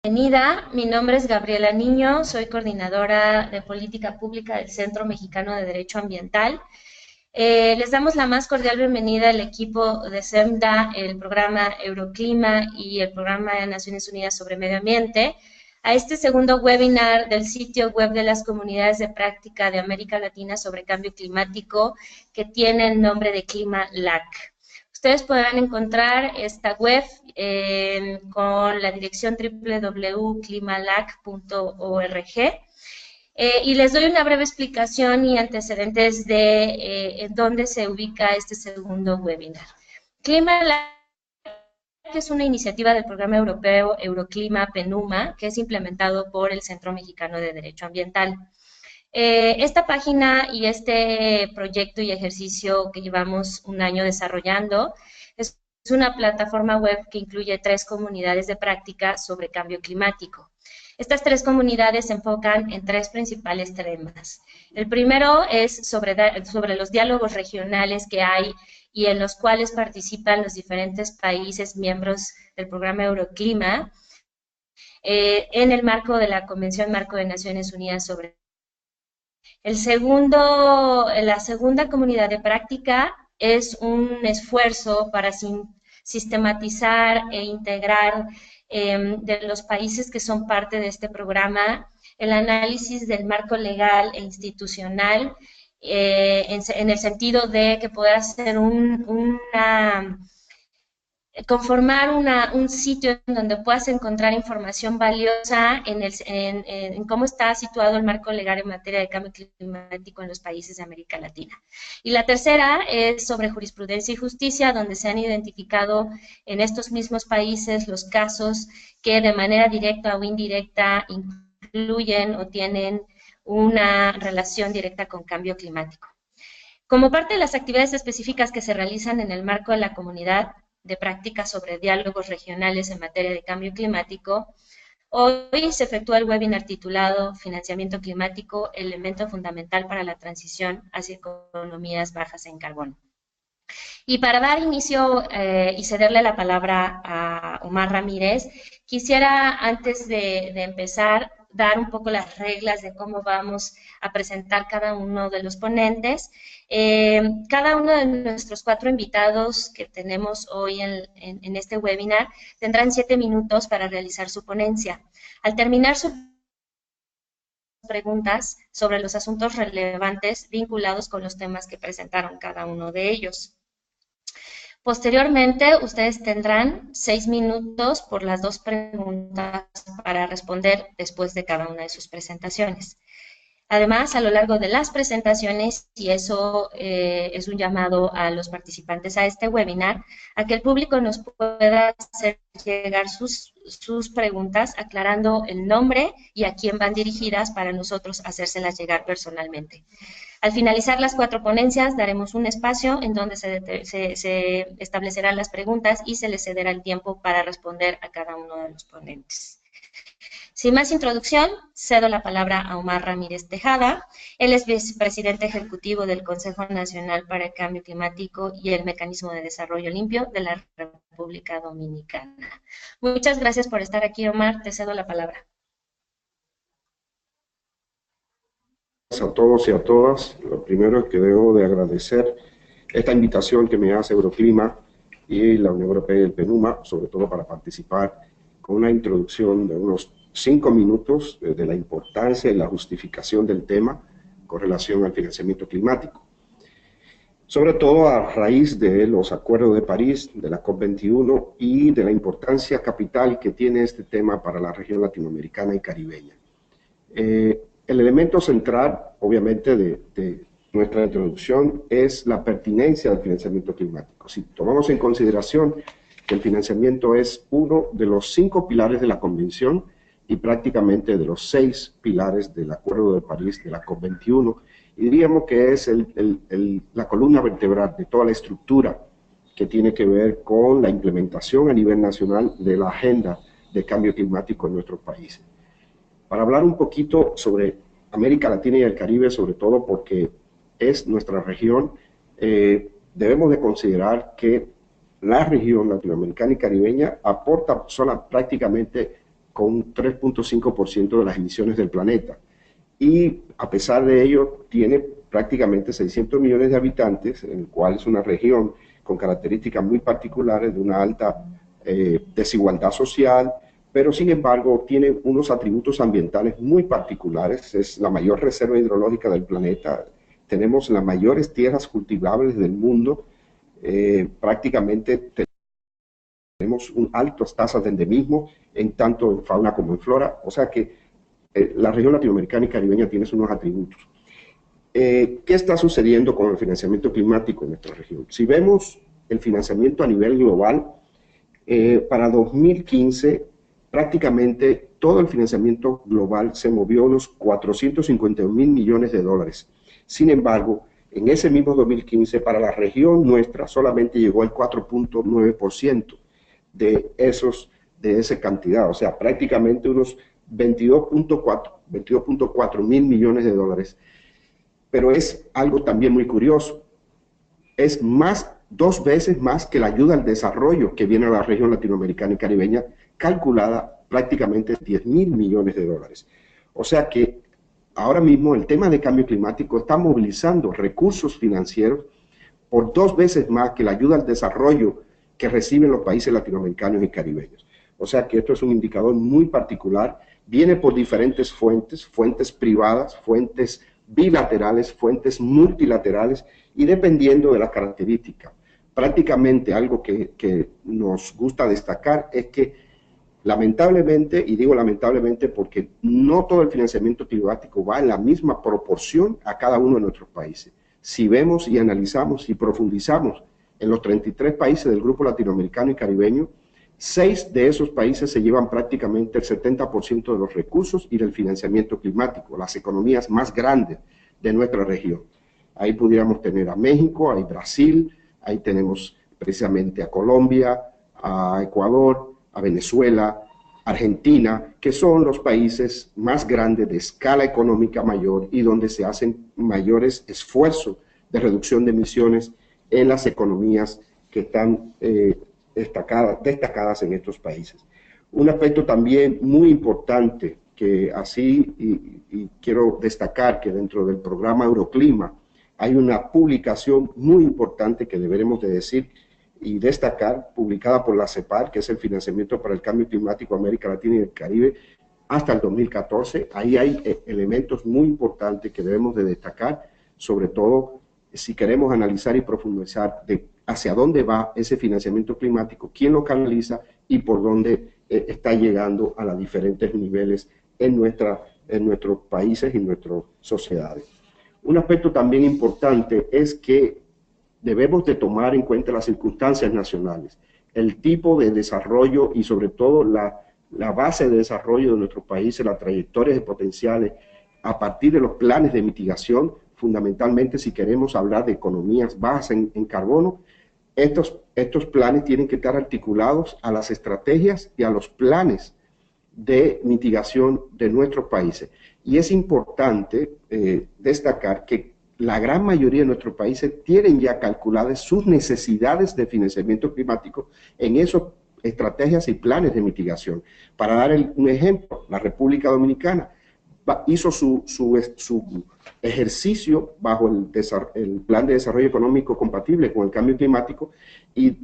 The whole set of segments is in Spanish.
Bienvenida, mi nombre es Gabriela Niño, soy coordinadora de política pública del Centro Mexicano de Derecho Ambiental. Les damos la más cordial bienvenida al equipo de CEMDA, el programa Euroclima y el programa de Naciones Unidas sobre Medio Ambiente, a este segundo webinar del sitio web de las comunidades de práctica de América Latina sobre cambio climático, que tiene el nombre de ClimaLAC. Ustedes podrán encontrar esta web con la dirección www.climalac.org. Y les doy una breve explicación y antecedentes de en dónde se ubica este segundo webinar. ClimaLAC es una iniciativa del programa europeo Euroclima PENUMA, que es implementado por el Centro Mexicano de Derecho Ambiental. Esta página y este proyecto y ejercicio que llevamos un año desarrollando es una plataforma web que incluye 3 comunidades de práctica sobre cambio climático. Estas 3 comunidades se enfocan en 3 principales temas. El primero es sobre los diálogos regionales que hay y en los cuales participan los diferentes países miembros del programa Euroclima en el marco de la Convención Marco de Naciones Unidas sobre la segunda comunidad de práctica es un esfuerzo para sistematizar e integrar de los países que son parte de este programa el análisis del marco legal e institucional en el sentido de que pueda ser conformar un sitio en donde puedas encontrar información valiosa en cómo está situado el marco legal en materia de cambio climático en los países de América Latina. Y la tercera es sobre jurisprudencia y justicia, donde se han identificado en estos mismos países los casos que de manera directa o indirecta incluyen o tienen una relación directa con cambio climático. Como parte de las actividades específicas que se realizan en el marco de la comunidad de prácticas sobre diálogos regionales en materia de cambio climático, hoy se efectúa el webinar titulado Financiamiento climático, elemento fundamental para la transición hacia economías bajas en carbono. Y para dar inicio y cederle la palabra a Omar Ramírez, quisiera antes de empezar dar un poco las reglas de cómo vamos a presentar cada uno de los ponentes. Cada uno de nuestros 4 invitados que tenemos hoy en este webinar tendrán 7 minutos para realizar su ponencia. Al terminar sus preguntas sobre los asuntos relevantes vinculados con los temas que presentaron cada uno de ellos. Posteriormente, ustedes tendrán 6 minutos por las 2 preguntas para responder después de cada una de sus presentaciones. Además, a lo largo de las presentaciones, y eso es un llamado a los participantes a este webinar, a que el público nos pueda hacer llegar sus preguntas aclarando el nombre y a quién van dirigidas para nosotros hacérselas llegar personalmente. Al finalizar las 4 ponencias, daremos un espacio en donde se establecerán las preguntas y se les cederá el tiempo para responder a cada uno de los ponentes. Sin más introducción, cedo la palabra a Omar Ramírez Tejada. Él es vicepresidente ejecutivo del Consejo Nacional para el Cambio Climático y el Mecanismo de Desarrollo Limpio de la República Dominicana. Muchas gracias por estar aquí, Omar. Te cedo la palabra. Gracias a todos y a todas. Lo primero es que debo de agradecer esta invitación que me hace Euroclima y la Unión Europea y el PENUMA, sobre todo para participar con una introducción de unos 5 minutos de la importancia y la justificación del tema con relación al financiamiento climático. Sobre todo a raíz de los acuerdos de París, de la COP21 y de la importancia capital que tiene este tema para la región latinoamericana y caribeña. El elemento central, obviamente, de nuestra introducción es la pertinencia del financiamiento climático. Si tomamos en consideración que el financiamiento es uno de los 5 pilares de la Convención y prácticamente de los 6 pilares del Acuerdo de París de la COP21, y diríamos que es la columna vertebral de toda la estructura que tiene que ver con la implementación a nivel nacional de la agenda de cambio climático en nuestros países. Para hablar un poquito sobre América Latina y el Caribe, sobre todo porque es nuestra región, debemos de considerar que la región latinoamericana y caribeña aporta prácticamente con un 3.5% de las emisiones del planeta. Y a pesar de ello, tiene prácticamente 600 millones de habitantes, en el cual es una región con características muy particulares de una alta desigualdad social, pero sin embargo tiene unos atributos ambientales muy particulares. Es la mayor reserva hidrológica del planeta, tenemos las mayores tierras cultivables del mundo, prácticamente tenemos altas tasas de endemismo, en tanto en fauna como en flora, o sea que la región latinoamericana y caribeña tiene unos atributos. ¿Qué está sucediendo con el financiamiento climático en nuestra región? Si vemos el financiamiento a nivel global, para 2015 prácticamente todo el financiamiento global se movió unos 450.000 millones de dólares. Sin embargo, en ese mismo 2015, para la región nuestra solamente llegó al 4.9% de esa cantidad, o sea, prácticamente unos 22.4 mil millones de dólares. Pero es algo también muy curioso, es dos veces más que la ayuda al desarrollo que viene a la región latinoamericana y caribeña, calculada prácticamente 10.000 millones de dólares. O sea que ahora mismo el tema de cambio climático está movilizando recursos financieros por dos veces más que la ayuda al desarrollo que reciben los países latinoamericanos y caribeños. O sea que esto es un indicador muy particular, viene por diferentes fuentes, fuentes privadas, fuentes bilaterales, fuentes multilaterales, y dependiendo de las características. Prácticamente algo que nos gusta destacar es que lamentablemente, y digo lamentablemente porque no todo el financiamiento climático va en la misma proporción a cada uno de nuestros países. Si vemos y analizamos y profundizamos en los 33 países del grupo latinoamericano y caribeño, 6 de esos países se llevan prácticamente el 70% de los recursos y del financiamiento climático, las economías más grandes de nuestra región. Ahí pudiéramos tener a México, a Brasil, ahí tenemos precisamente a Colombia, a Ecuador, a Venezuela, Argentina, que son los países más grandes de escala económica mayor y donde se hacen mayores esfuerzos de reducción de emisiones en las economías que están destacadas en estos países. Un aspecto también muy importante que así, y quiero destacar que dentro del programa Euroclima hay una publicación muy importante que deberemos de decir y destacar, publicada por la CEPAL, que es el Financiamiento para el Cambio Climático América Latina y el Caribe, hasta el 2014. Ahí hay elementos muy importantes que debemos de destacar, sobre todo si queremos analizar y profundizar de hacia dónde va ese financiamiento climático, quién lo canaliza y por dónde está llegando a los diferentes niveles en nuestros países y nuestras sociedades. Un aspecto también importante es que debemos de tomar en cuenta las circunstancias nacionales, el tipo de desarrollo y sobre todo la base de desarrollo de nuestros países, las trayectorias de potenciales a partir de los planes de mitigación, fundamentalmente si queremos hablar de economías bajas en carbono. Estos planes tienen que estar articulados a las estrategias y a los planes de mitigación de nuestros países. Y es importante destacar que la gran mayoría de nuestros países tienen ya calculadas sus necesidades de financiamiento climático en esas estrategias y planes de mitigación. Para dar un ejemplo, la República Dominicana hizo su ejercicio bajo el Plan de Desarrollo Económico Compatible con el Cambio Climático y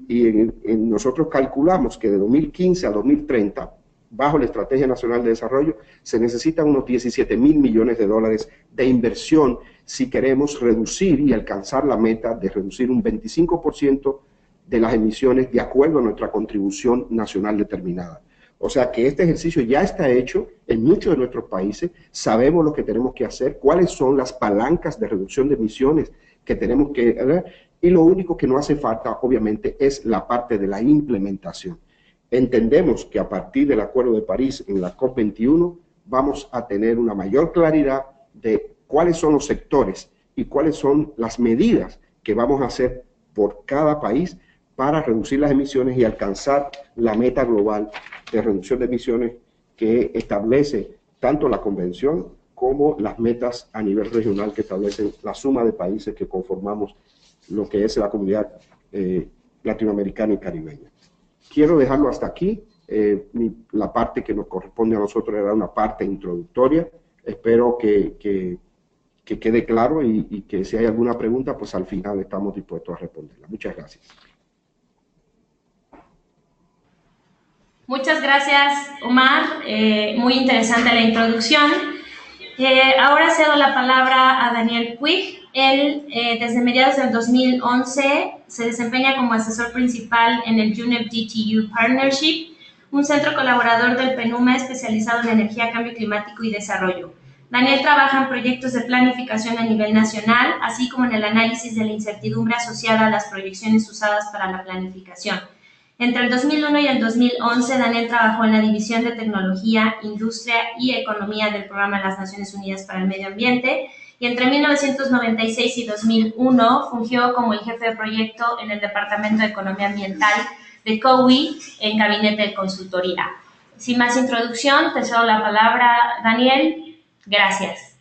nosotros calculamos que de 2015 a 2030, bajo la Estrategia Nacional de Desarrollo, se necesitan unos 17.000 millones de dólares de inversión si queremos reducir y alcanzar la meta de reducir un 25% de las emisiones de acuerdo a nuestra contribución nacional determinada. O sea que este ejercicio ya está hecho en muchos de nuestros países, sabemos lo que tenemos que hacer, cuáles son las palancas de reducción de emisiones que tenemos que ver, y lo único que no hace falta, obviamente, es la parte de la implementación. Entendemos que a partir del Acuerdo de París en la COP21 vamos a tener una mayor claridad de cuáles son los sectores y cuáles son las medidas que vamos a hacer por cada país para reducir las emisiones y alcanzar la meta global de reducción de emisiones que establece tanto la Convención como las metas a nivel regional que establecen la suma de países que conformamos lo que es la comunidad latinoamericana y caribeña. Quiero dejarlo hasta aquí La parte que nos corresponde a nosotros era una parte introductoria. Espero que quede claro y que si hay alguna pregunta, pues al final estamos dispuestos a responderla. Muchas gracias. Muchas gracias, Omar. Muy interesante la introducción. Ahora cedo la palabra a Daniel Puig. Él, desde mediados del 2011, se desempeña como asesor principal en el UNEP DTU Partnership, un centro colaborador del PNUMA especializado en energía, cambio climático y desarrollo. Daniel trabaja en proyectos de planificación a nivel nacional, así como en el análisis de la incertidumbre asociada a las proyecciones usadas para la planificación. Entre el 2001 y el 2011, Daniel trabajó en la División de Tecnología, Industria y Economía del Programa de las Naciones Unidas para el Medio Ambiente, y entre 1996 y 2001 fungió como el jefe de proyecto en el Departamento de Economía Ambiental de COWI en Gabinete de Consultoría. Sin más introducción, te cedo la palabra, Daniel. Gracias.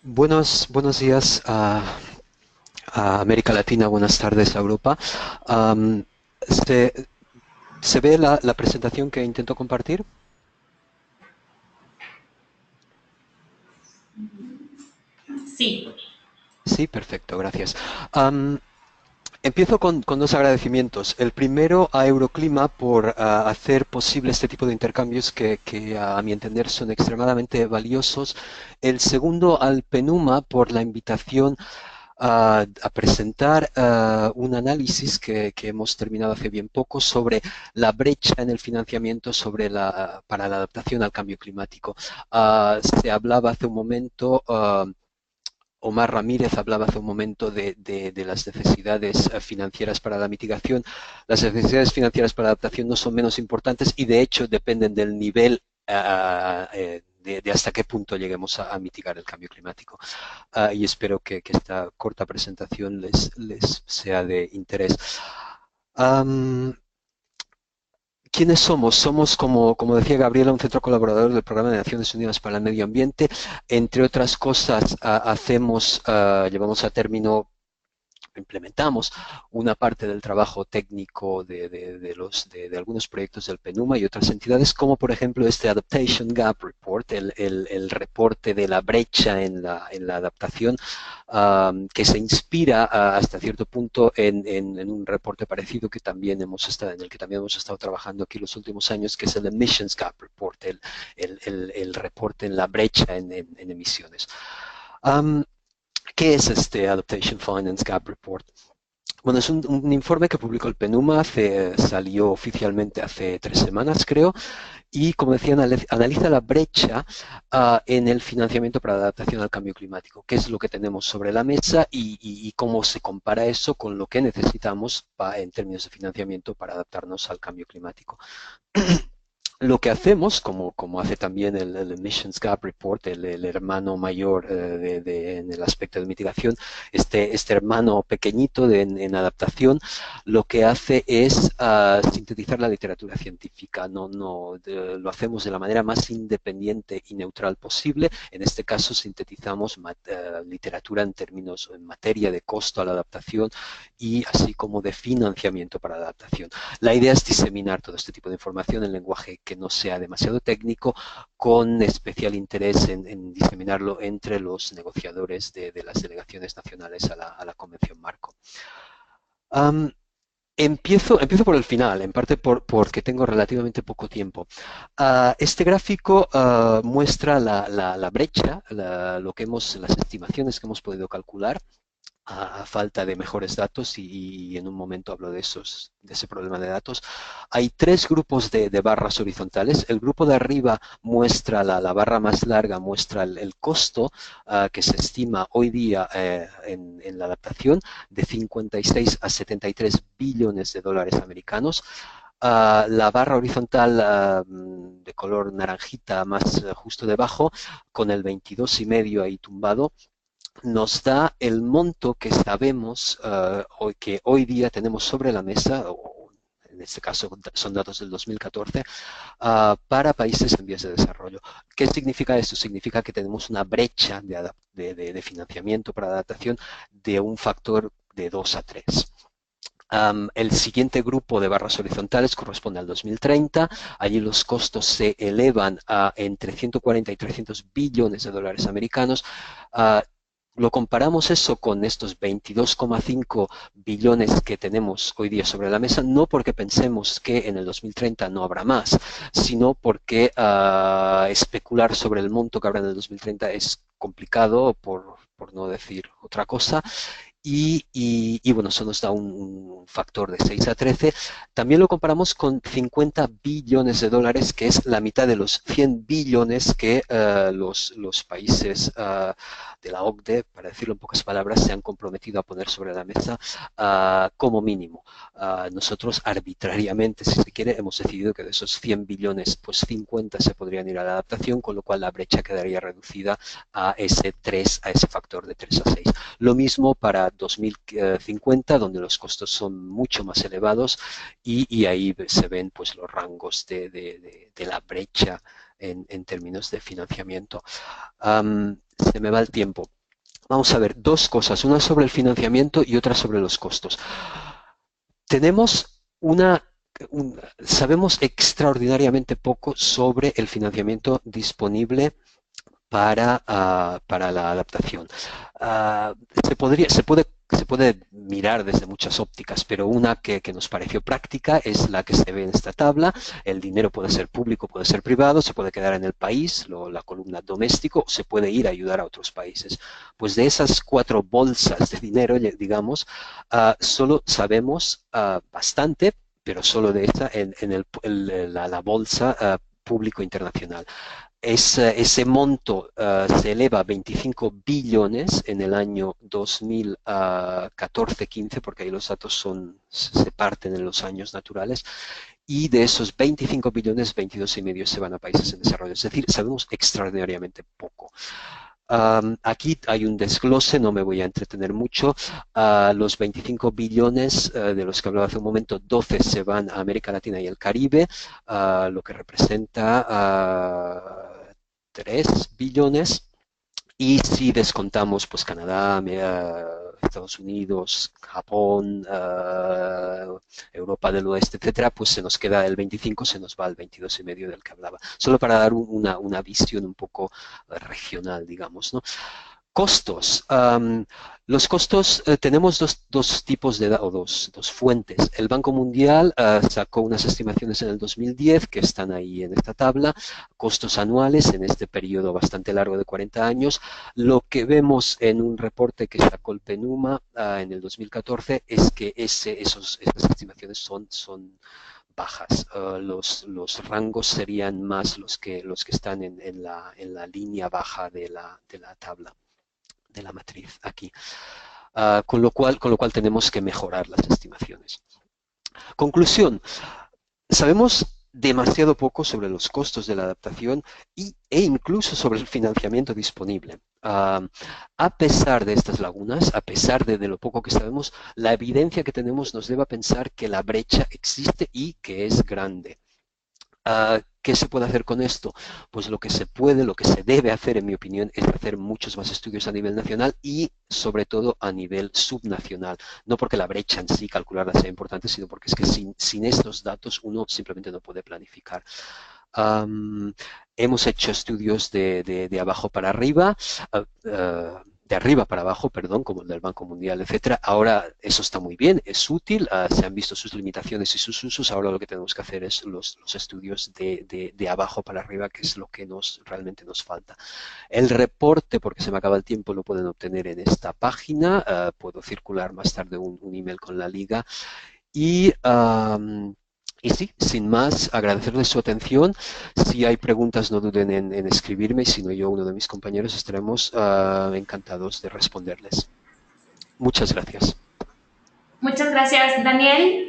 Buenos días a América Latina, buenas tardes a Europa. ¿Se ve la presentación que intento compartir? Sí. Sí, perfecto, gracias. Empiezo con dos agradecimientos. El primero a Euroclima por hacer posible este tipo de intercambios que a mi entender son extremadamente valiosos. El segundo al PNUMA por la invitación a presentar un análisis que hemos terminado hace bien poco sobre la brecha en el financiamiento para la adaptación al cambio climático. Se hablaba hace un momento, Omar Ramírez hablaba hace un momento de las necesidades financieras para la mitigación. Las necesidades financieras para la adaptación no son menos importantes y de hecho dependen del nivel de hasta qué punto lleguemos a mitigar el cambio climático. Y espero que esta corta presentación les sea de interés. ¿Quiénes somos? Somos, como decía Gabriela, un centro colaborador del Programa de Naciones Unidas para el Medio Ambiente. Entre otras cosas, llevamos a término, implementamos una parte del trabajo técnico de algunos proyectos del PNUMA y otras entidades, como por ejemplo este Adaptation Gap Report, el reporte de la brecha en la adaptación, que se inspira hasta cierto punto en un reporte parecido en el que también hemos estado trabajando aquí los últimos años, que es el Emissions Gap Report, el reporte en la brecha en emisiones. ¿Qué es este Adaptation Finance Gap Report? Bueno, es un informe que publicó el PNUMA, salió oficialmente hace 3 semanas, creo, y, como decía, analiza la brecha en el financiamiento para la adaptación al cambio climático, qué es lo que tenemos sobre la mesa y cómo se compara eso con lo que necesitamos en términos de financiamiento para adaptarnos al cambio climático. Lo que hacemos, como hace también el Emissions Gap Report, el hermano mayor en el aspecto de mitigación, este hermano pequeñito en adaptación, lo que hace es sintetizar la literatura científica. Lo hacemos de la manera más independiente y neutral posible. En este caso sintetizamos literatura en materia de costo a la adaptación y así como de financiamiento para la adaptación. La idea es diseminar todo este tipo de información en lenguaje que no sea demasiado técnico, con especial interés en diseminarlo entre los negociadores de las delegaciones nacionales a la Convención Marco. Empiezo por el final, en parte porque tengo relativamente poco tiempo. Este gráfico muestra la brecha, las estimaciones que hemos podido calcular a falta de mejores datos y en un momento hablo de ese problema de datos. Hay 3 grupos de barras horizontales. El grupo de arriba muestra, la barra más larga muestra el costo que se estima hoy día en la adaptación de 56 a 73 billones de dólares americanos. La barra horizontal de color naranjita más justo debajo, con el 22,5 ahí tumbado, nos da el monto que sabemos que hoy día tenemos sobre la mesa, o en este caso son datos del 2014, para países en vías de desarrollo. ¿Qué significa esto? Significa que tenemos una brecha de financiamiento para adaptación de un factor de 2 a 3. El siguiente grupo de barras horizontales corresponde al 2030. Allí los costos se elevan a entre 140 y 300 billones de dólares americanos. Lo comparamos eso con estos 22,5 billones que tenemos hoy día sobre la mesa, no porque pensemos que en el 2030 no habrá más, sino porque especular sobre el monto que habrá en el 2030 es complicado, por no decir otra cosa. Y bueno, eso nos da un factor de 6 a 13. También lo comparamos con 50 billones de dólares, que es la mitad de los 100 billones que los países de la OCDE, para decirlo en pocas palabras, se han comprometido a poner sobre la mesa como mínimo. Nosotros arbitrariamente, si se quiere, hemos decidido que de esos 100 billones, pues 50 se podrían ir a la adaptación, con lo cual la brecha quedaría reducida a ese factor de 3 a 6. Lo mismo para 2050, donde los costos son mucho más elevados y ahí se ven pues los rangos de la brecha en términos de financiamiento. Se me va el tiempo. Vamos a ver dos cosas, una sobre el financiamiento y otra sobre los costos. Tenemos sabemos extraordinariamente poco sobre el financiamiento disponible para la adaptación. Se puede mirar desde muchas ópticas, pero una que nos pareció práctica es la que se ve en esta tabla. El dinero puede ser público, puede ser privado, se puede quedar en el país, la columna doméstico, o se puede ir a ayudar a otros países. Pues de esas 4 bolsas de dinero, digamos, solo sabemos bastante, pero solo de esa en la bolsa público internacional. Ese monto se eleva a 25 billones en el año 2014-15, porque ahí los datos se parten en los años naturales, y de esos 25 billones, 22,5 se van a países en desarrollo. Es decir, sabemos extraordinariamente poco. Aquí hay un desglose, no me voy a entretener mucho. Los 25 billones de los que hablaba hace un momento, 12 se van a América Latina y el Caribe, lo que representa 3 billones. Y si descontamos pues Canadá, Estados Unidos, Japón, Europa del Oeste, etcétera, pues se nos queda el 25, se nos va al 22,5 del que hablaba. Solo para dar una visión un poco regional, digamos, ¿no? Costos. Los costos, tenemos dos tipos dos fuentes. El Banco Mundial sacó unas estimaciones en el 2010 que están ahí en esta tabla, costos anuales en este periodo bastante largo de 40 años. Lo que vemos en un reporte que sacó el PNUMA en el 2014 es que esas estimaciones son bajas. Los rangos serían más los que están en la línea baja de la tabla, de la matriz aquí. Con lo cual tenemos que mejorar las estimaciones. Conclusión. Sabemos demasiado poco sobre los costos de la adaptación e incluso sobre el financiamiento disponible. A pesar de estas lagunas, a pesar de lo poco que sabemos, la evidencia que tenemos nos lleva a pensar que la brecha existe y que es grande. ¿Qué se puede hacer con esto? Pues lo que se debe hacer, en mi opinión, es hacer muchos más estudios a nivel nacional y, sobre todo, a nivel subnacional. No porque la brecha en sí, calcularla sea importante, sino porque es que sin estos datos uno simplemente no puede planificar. Hemos hecho estudios de abajo para arriba, de arriba para abajo, perdón, como el del Banco Mundial, etcétera. Ahora eso está muy bien, es útil, se han visto sus limitaciones y sus usos. Ahora lo que tenemos que hacer es los estudios de abajo para arriba, que es lo que realmente nos falta. El reporte, porque se me acaba el tiempo, lo pueden obtener en esta página. Puedo circular más tarde un email con la liga. Y sí, sin más, agradecerles su atención. Si hay preguntas, no duden en escribirme, si no yo, uno de mis compañeros, estaremos encantados de responderles. Muchas gracias. Muchas gracias, Daniel.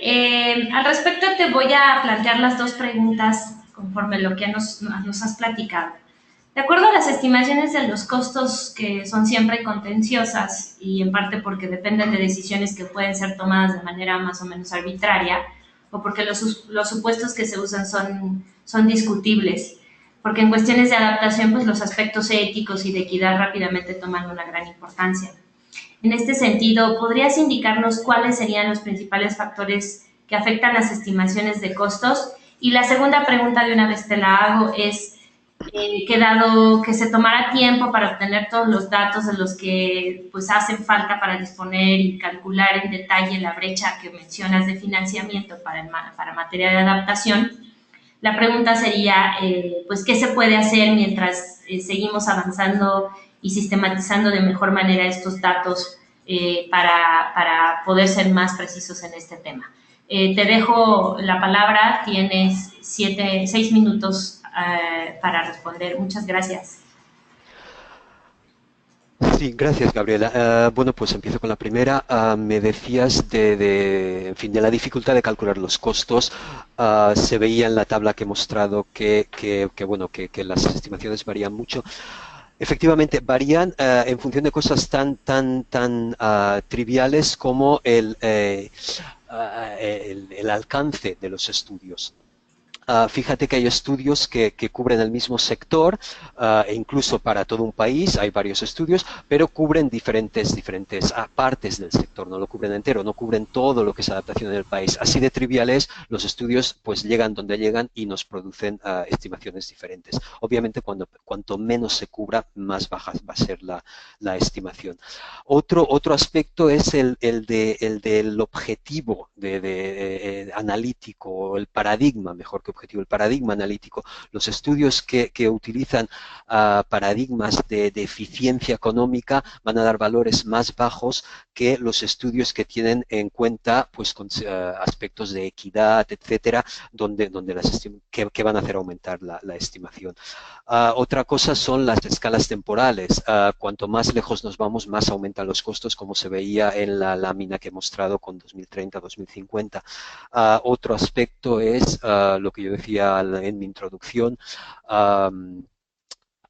Al respecto, te voy a plantear las 2 preguntas conforme lo que nos has platicado. De acuerdo a las estimaciones de los costos, que son siempre contenciosas y en parte porque dependen de decisiones que pueden ser tomadas de manera más o menos arbitraria, o porque los supuestos que se usan son discutibles, porque en cuestiones de adaptación pues los aspectos éticos y de equidad rápidamente toman una gran importancia. En este sentido, ¿podrías indicarnos cuáles serían los principales factores que afectan las estimaciones de costos? Y la segunda pregunta, de una vez te la hago, es que dado que se tomara tiempo para obtener todos los datos de los que pues hacen falta para disponer y calcular en detalle la brecha que mencionas de financiamiento para materia de adaptación, la pregunta sería, pues, ¿qué se puede hacer mientras seguimos avanzando y sistematizando de mejor manera estos datos para poder ser más precisos en este tema? Te dejo la palabra, tienes 6 minutos para responder. Muchas gracias. Sí, gracias, Gabriela. Bueno, pues empiezo con la primera. Me decías en fin, de la dificultad de calcular los costos. Se veía en la tabla que he mostrado bueno, que las estimaciones varían mucho. Efectivamente, varían en función de cosas tan triviales como el alcance de los estudios. Fíjate que hay estudios que cubren el mismo sector e incluso para todo un país hay varios estudios, pero cubren diferentes partes del sector, no lo cubren entero, no cubren todo lo que es adaptación en el país. Así de triviales, los estudios pues llegan donde llegan y nos producen estimaciones diferentes. Obviamente cuanto menos se cubra, más baja va a ser la estimación. Otro aspecto es el del objetivo analítico, el paradigma, mejor que objetivo, el paradigma analítico. Los estudios que utilizan paradigmas de eficiencia económica van a dar valores más bajos que los estudios que tienen en cuenta pues, aspectos de equidad, etcétera, que van a hacer aumentar la estimación. Otra cosa son las escalas temporales. Cuanto más lejos nos vamos, más aumentan los costos, como se veía en la lámina que he mostrado con 2030-2050. Otro aspecto es lo que yo decía en mi introducción,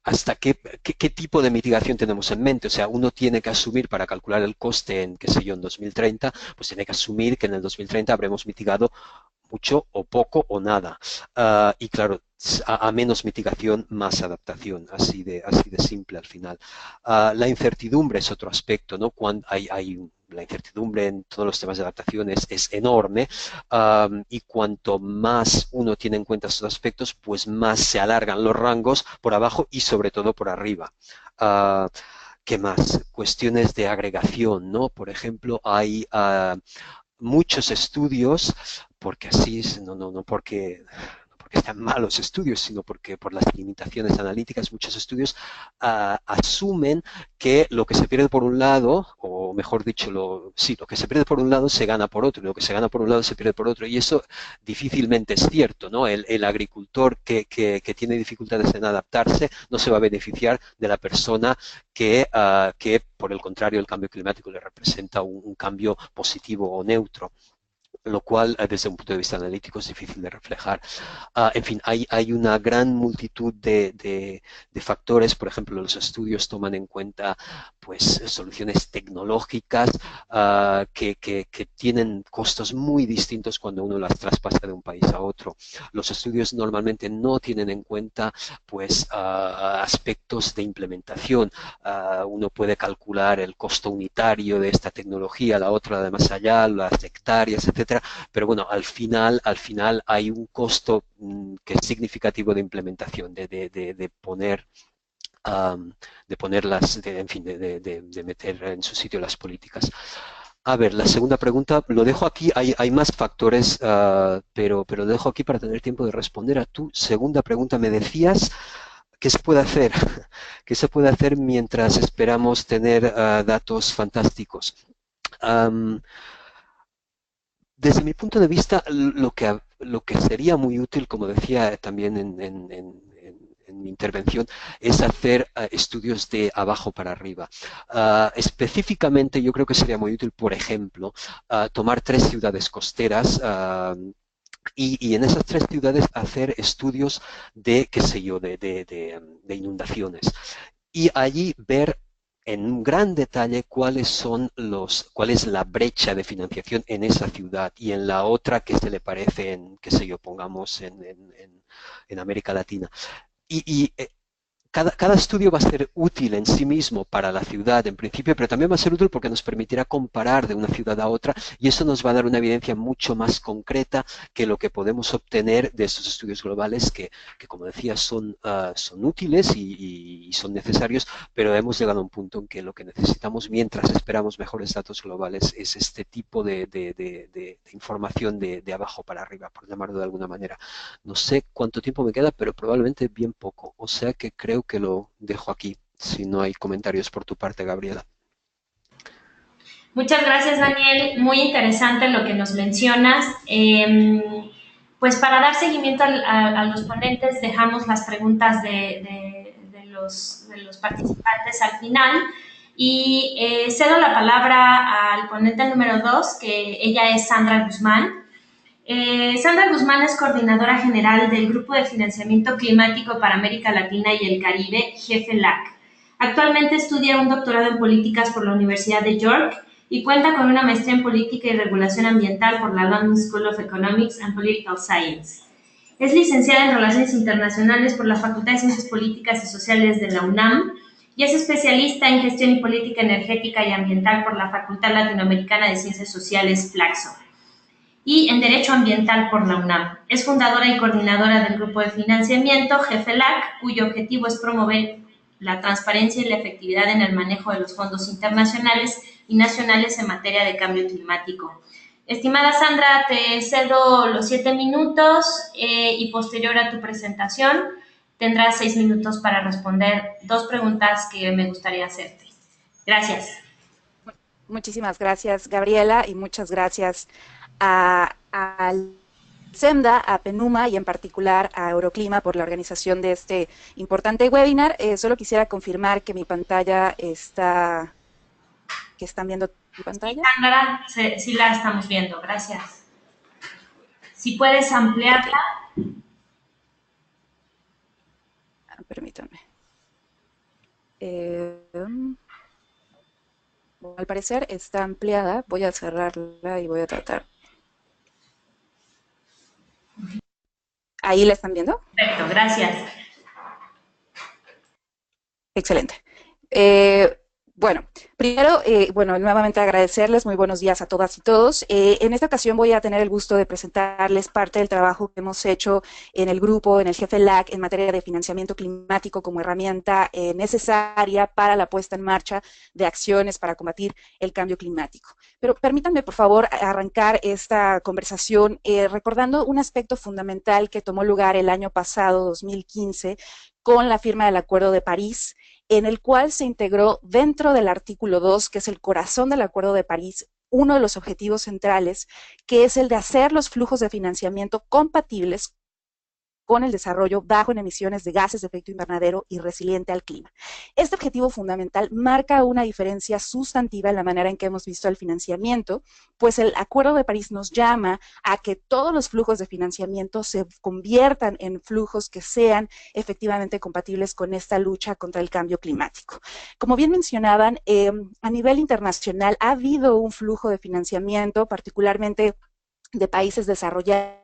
hasta qué tipo de mitigación tenemos en mente. O sea, uno tiene que asumir para calcular el coste en, qué sé yo, en 2030, pues tiene que asumir que en el 2030 habremos mitigado mucho o poco o nada. Y claro, a menos mitigación, más adaptación, así de simple al final. La incertidumbre es otro aspecto, ¿no? Cuando la incertidumbre en todos los temas de adaptación es enorme y cuanto más uno tiene en cuenta estos aspectos, pues más se alargan los rangos por abajo y sobre todo por arriba. ¿Qué más? Cuestiones de agregación, ¿no? Por ejemplo, hay muchos estudios, porque así es, no porque están malos estudios, sino porque por las limitaciones analíticas, muchos estudios asumen que lo que se pierde por un lado, o mejor dicho, lo que se pierde por un lado se gana por otro, y lo que se gana por un lado se pierde por otro, y eso difícilmente es cierto, ¿no? El agricultor que tiene dificultades en adaptarse no se va a beneficiar de la persona que por el contrario, el cambio climático le representa un cambio positivo o neutro, lo cual desde un punto de vista analítico es difícil de reflejar. En fin, hay una gran multitud de factores. Por ejemplo, los estudios toman en cuenta pues, soluciones tecnológicas que tienen costos muy distintos cuando uno las traspasa de un país a otro. Los estudios normalmente no tienen en cuenta pues, aspectos de implementación. Uno puede calcular el costo unitario de esta tecnología, la otra de más allá, las hectáreas, etcétera. Pero bueno, al final hay un costo que es significativo de implementación, de poner en fin, de meter en su sitio las políticas. A ver, la segunda pregunta, lo dejo aquí, hay más factores, pero lo dejo aquí para tener tiempo de responder a tu segunda pregunta. Me decías, ¿qué se puede hacer? ¿Qué se puede hacer mientras esperamos tener datos fantásticos? Desde mi punto de vista, lo que sería muy útil, como decía también en mi intervención, es hacer estudios de abajo para arriba. Específicamente, yo creo que sería muy útil, por ejemplo, tomar 3 ciudades costeras y en esas 3 ciudades hacer estudios de, qué sé yo, de inundaciones. Y allí ver en un gran detalle cuál es la brecha de financiación en esa ciudad y en la otra que se le parece en, qué sé yo, pongamos en América Latina. Y cada estudio va a ser útil en sí mismo para la ciudad en principio, pero también va a ser útil porque nos permitirá comparar de una ciudad a otra y eso nos va a dar una evidencia mucho más concreta que lo que podemos obtener de estos estudios globales que como decía, son útiles y son necesarios, pero hemos llegado a un punto en que lo que necesitamos mientras esperamos mejores datos globales es este tipo de información de abajo para arriba, por llamarlo de alguna manera. No sé cuánto tiempo me queda, pero probablemente bien poco. O sea que creo que lo dejo aquí, si no hay comentarios por tu parte, Gabriela. Muchas gracias, Daniel. Muy interesante lo que nos mencionas. Pues para dar seguimiento a los ponentes, dejamos las preguntas de los participantes al final. Y cedo la palabra al ponente número 2, que ella es Sandra Guzmán. Sandra Guzmán es coordinadora general del Grupo de Financiamiento Climático para América Latina y el Caribe, GFLAC. Actualmente estudia un doctorado en políticas por la Universidad de York y cuenta con una maestría en política y regulación ambiental por la London School of Economics and Political Science. Es licenciada en Relaciones Internacionales por la Facultad de Ciencias Políticas y Sociales de la UNAM y es especialista en Gestión y Política Energética y Ambiental por la Facultad Latinoamericana de Ciencias Sociales, Flaxo, y en Derecho Ambiental por la UNAM. Es fundadora y coordinadora del Grupo de Financiamiento GFLAC, cuyo objetivo es promover la transparencia y la efectividad en el manejo de los fondos internacionales y nacionales en materia de cambio climático. Estimada Sandra, te cedo los 7 minutos y posterior a tu presentación tendrás 6 minutos para responder 2 preguntas que me gustaría hacerte. Gracias. Muchísimas gracias, Gabriela, y muchas gracias al SEMDA, a PENUMA y en particular a Euroclima por la organización de este importante webinar. Solo quisiera confirmar que mi pantalla está... ¿Que están viendo mi pantalla? Sí, Sandra, sí la estamos viendo, gracias. Si puedes ampliarla. Permítanme. Al parecer está ampliada. Voy a cerrarla y voy a tratar. ¿Ahí la están viendo? Perfecto, gracias. Excelente. Bueno, primero, nuevamente agradecerles, muy buenos días a todas y todos. En esta ocasión voy a tener el gusto de presentarles parte del trabajo que hemos hecho en el grupo, en el GFLAC, en materia de financiamiento climático como herramienta necesaria para la puesta en marcha de acciones para combatir el cambio climático. Pero permítanme, por favor, arrancar esta conversación recordando un aspecto fundamental que tomó lugar el año pasado, 2015, con la firma del Acuerdo de París, en el cual se integró dentro del artículo 2, que es el corazón del Acuerdo de París, uno de los objetivos centrales, que es el de hacer los flujos de financiamiento compatibles con el desarrollo bajo en emisiones de gases de efecto invernadero y resiliente al clima. Este objetivo fundamental marca una diferencia sustantiva en la manera en que hemos visto el financiamiento, pues el Acuerdo de París nos llama a que todos los flujos de financiamiento se conviertan en flujos que sean efectivamente compatibles con esta lucha contra el cambio climático. Como bien mencionaban, a nivel internacional ha habido un flujo de financiamiento, particularmente de países desarrollados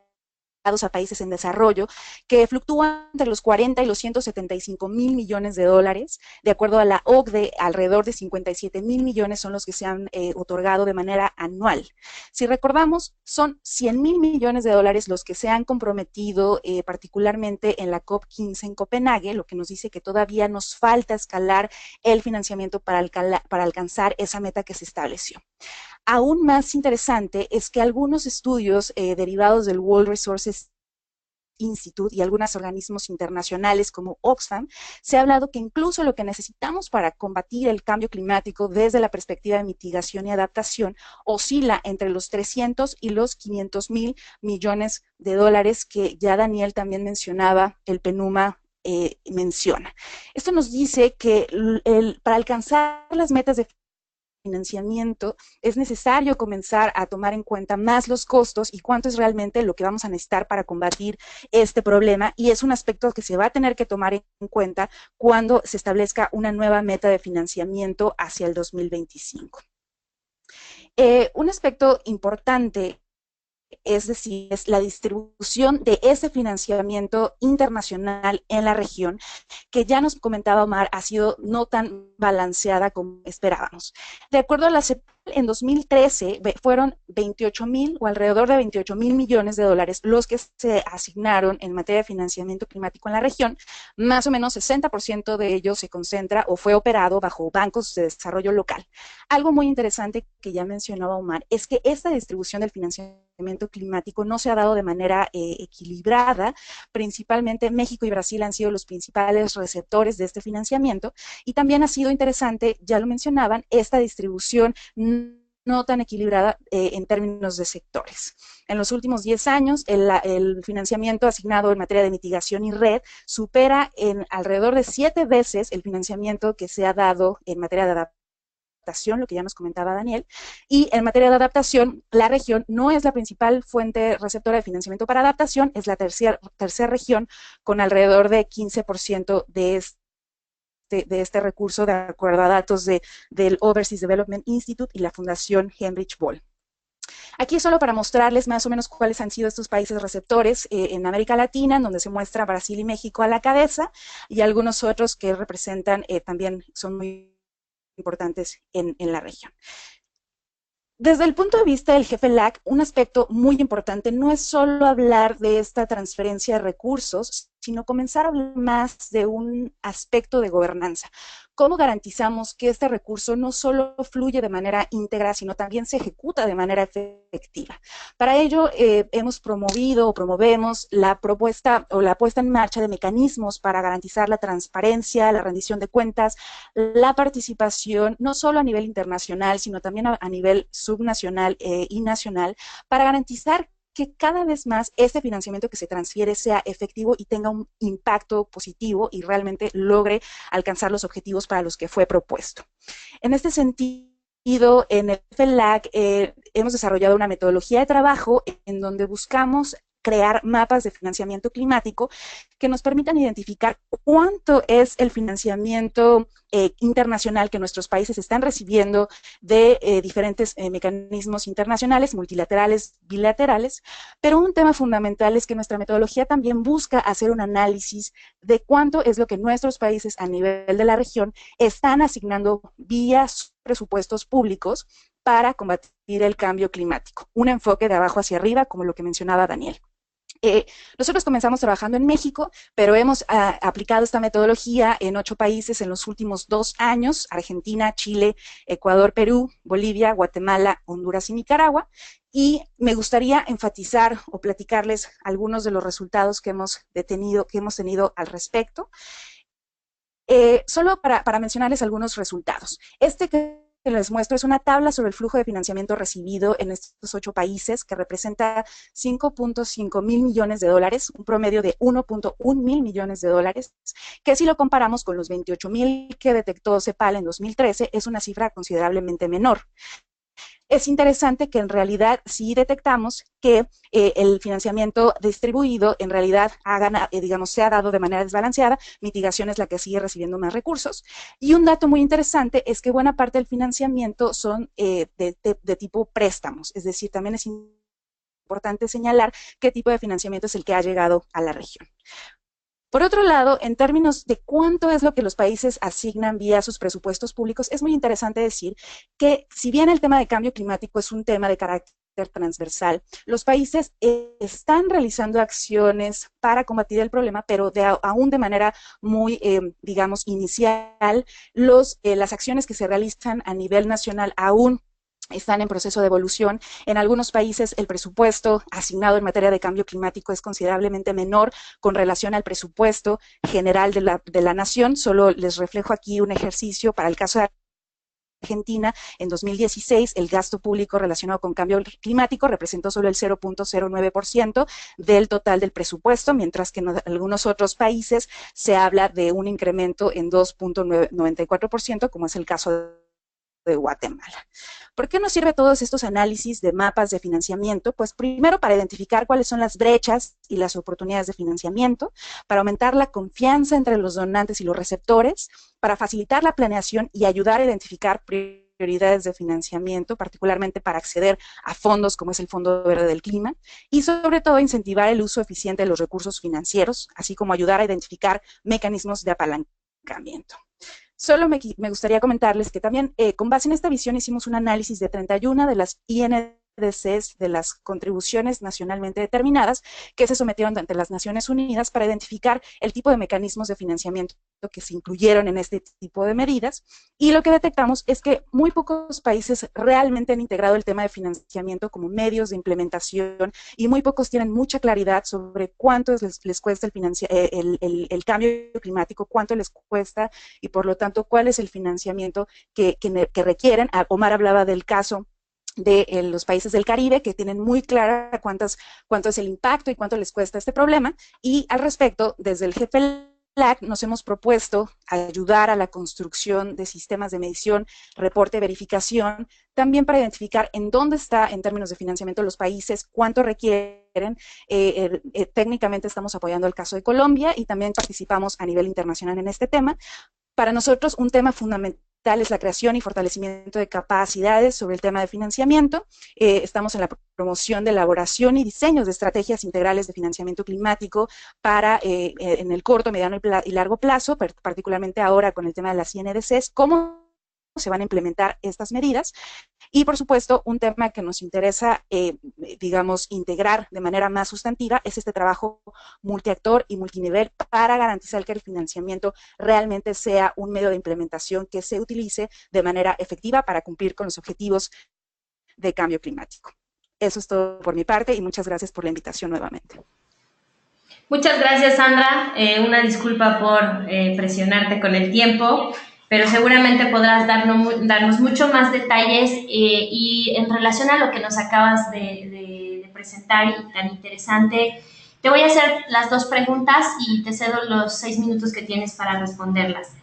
a países en desarrollo, que fluctúan entre los 40 y los 175 mil millones de dólares. De acuerdo a la OCDE, alrededor de 57 mil millones son los que se han otorgado de manera anual. Si recordamos, son 100 mil millones de dólares los que se han comprometido, particularmente en la COP15 en Copenhague, lo que nos dice que todavía nos falta escalar el financiamiento para alcanzar esa meta que se estableció. Aún más interesante es que algunos estudios derivados del World Resources Institute y algunos organismos internacionales como Oxfam, se ha hablado que incluso lo que necesitamos para combatir el cambio climático desde la perspectiva de mitigación y adaptación oscila entre los 300 y los 500 mil millones de dólares que ya Daniel también mencionaba, el PENUMA menciona. Esto nos dice que para alcanzar las metas de financiamiento, es necesario comenzar a tomar en cuenta más los costos y cuánto es realmente lo que vamos a necesitar para combatir este problema, y es un aspecto que se va a tener que tomar en cuenta cuando se establezca una nueva meta de financiamiento hacia el 2025. Un aspecto importante es decir, es la distribución de ese financiamiento internacional en la región, que ya nos comentaba Omar, ha sido no tan balanceada como esperábamos. De acuerdo a la CEPAL, en 2013 fueron 28,000 o alrededor de 28,000 millones de dólares los que se asignaron en materia de financiamiento climático en la región. Más o menos 60% de ellos se concentra o fue operado bajo bancos de desarrollo local. Algo muy interesante que ya mencionaba Omar es que esta distribución del financiamiento climático no se ha dado de manera equilibrada. Principalmente México y Brasil han sido los principales receptores de este financiamiento, y también ha sido interesante, ya lo mencionaban, esta distribución no tan equilibrada en términos de sectores. En los últimos 10 años, el financiamiento asignado en materia de mitigación y red supera en alrededor de 7 veces el financiamiento que se ha dado en materia de adaptación, lo que ya nos comentaba Daniel, y en materia de adaptación, la región no es la principal fuente receptora de financiamiento para adaptación, es la tercera región con alrededor de 15% de este recurso, de acuerdo a datos del Overseas Development Institute y la Fundación Heinrich Böll. Aquí solo para mostrarles más o menos cuáles han sido estos países receptores en América Latina, en donde se muestra Brasil y México a la cabeza, y algunos otros que representan también son muy importantes en la región. Desde el punto de vista del jefe LAC, un aspecto muy importante no es solo hablar de esta transferencia de recursos, sino comenzar a hablar más de un aspecto de gobernanza. ¿Cómo garantizamos que este recurso no solo fluye de manera íntegra, sino también se ejecuta de manera efectiva? Para ello, hemos promovido o promovemos la propuesta o la puesta en marcha de mecanismos para garantizar la transparencia, la rendición de cuentas, la participación, no solo a nivel internacional, sino también a nivel subnacional y nacional, para garantizar que cada vez más este financiamiento que se transfiere sea efectivo y tenga un impacto positivo y realmente logre alcanzar los objetivos para los que fue propuesto. En este sentido, en el FELAC hemos desarrollado una metodología de trabajo en donde buscamos crear mapas de financiamiento climático que nos permitan identificar cuánto es el financiamiento internacional que nuestros países están recibiendo de diferentes mecanismos internacionales, multilaterales, bilaterales, pero un tema fundamental es que nuestra metodología también busca hacer un análisis de cuánto es lo que nuestros países a nivel de la región están asignando vía presupuestos públicos para combatir el cambio climático. Un enfoque de abajo hacia arriba, como lo que mencionaba Daniel. Nosotros comenzamos trabajando en México, pero hemos aplicado esta metodología en 8 países en los últimos 2 años, Argentina, Chile, Ecuador, Perú, Bolivia, Guatemala, Honduras y Nicaragua, y me gustaría enfatizar o platicarles algunos de los resultados que hemos tenido al respecto. Solo para mencionarles algunos resultados. Este que les muestro es una tabla sobre el flujo de financiamiento recibido en estos 8 países, que representa 5.5 mil millones de dólares, un promedio de 1.1 mil millones de dólares, que si lo comparamos con los 28,000 que detectó CEPAL en 2013, es una cifra considerablemente menor. Es interesante que en realidad sí detectamos que el financiamiento distribuido en realidad se ha dado de manera desbalanceada. Mitigación es la que sigue recibiendo más recursos. Y un dato muy interesante es que buena parte del financiamiento son de tipo préstamos, es decir, también es importante señalar qué tipo de financiamiento es el que ha llegado a la región. Por otro lado, en términos de cuánto es lo que los países asignan vía sus presupuestos públicos, es muy interesante decir que si bien el tema de cambio climático es un tema de carácter transversal, los países están realizando acciones para combatir el problema, pero aún de manera muy, digamos, inicial. Las acciones que se realizan a nivel nacional aún están en proceso de evolución. En algunos países el presupuesto asignado en materia de cambio climático es considerablemente menor con relación al presupuesto general de la nación. Solo les reflejo aquí un ejercicio. Para el caso de Argentina, en 2016, el gasto público relacionado con cambio climático representó solo el 0.09% del total del presupuesto, mientras que en algunos otros países se habla de un incremento en 2.94%, como es el caso de Guatemala. ¿Por qué nos sirve todos estos análisis de mapas de financiamiento? Pues primero para identificar cuáles son las brechas y las oportunidades de financiamiento, para aumentar la confianza entre los donantes y los receptores, para facilitar la planeación y ayudar a identificar prioridades de financiamiento, particularmente para acceder a fondos como es el Fondo Verde del Clima, y sobre todo incentivar el uso eficiente de los recursos financieros, así como ayudar a identificar mecanismos de apalancamiento. Solo me gustaría comentarles que también con base en esta visión hicimos un análisis de 31 de las INDCs, de las contribuciones nacionalmente determinadas que se sometieron ante las Naciones Unidas para identificar el tipo de mecanismos de financiamiento que se incluyeron en este tipo de medidas, y lo que detectamos es que muy pocos países realmente han integrado el tema de financiamiento como medios de implementación, y muy pocos tienen mucha claridad sobre cuánto les cuesta el cambio climático, cuánto les cuesta, y por lo tanto cuál es el financiamiento que requieren. Omar hablaba del caso de los países del Caribe, que tienen muy clara cuánto es el impacto y cuánto les cuesta este problema, y al respecto, desde el GFLAC nos hemos propuesto ayudar a la construcción de sistemas de medición, reporte, verificación, también para identificar en dónde está en términos de financiamiento los países, cuánto requieren. Técnicamente estamos apoyando el caso de Colombia y también participamos a nivel internacional en este tema. Para nosotros un tema fundamental es la creación y fortalecimiento de capacidades sobre el tema de financiamiento. Estamos en la promoción de elaboración y diseños de estrategias integrales de financiamiento climático para en el corto, mediano y largo plazo, particularmente ahora con el tema de las INDCs, cómo se van a implementar estas medidas. Y, por supuesto, un tema que nos interesa, digamos, integrar de manera más sustantiva es este trabajo multiactor y multinivel para garantizar que el financiamiento realmente sea un medio de implementación que se utilice de manera efectiva para cumplir con los objetivos de cambio climático. Eso es todo por mi parte y muchas gracias por la invitación nuevamente. Muchas gracias, Sandra. Una disculpa por presionarte con el tiempo, pero seguramente podrás darnos mucho más detalles y en relación a lo que nos acabas de presentar y tan interesante, te voy a hacer las dos preguntas y te cedo los 6 minutos que tienes para responderlas.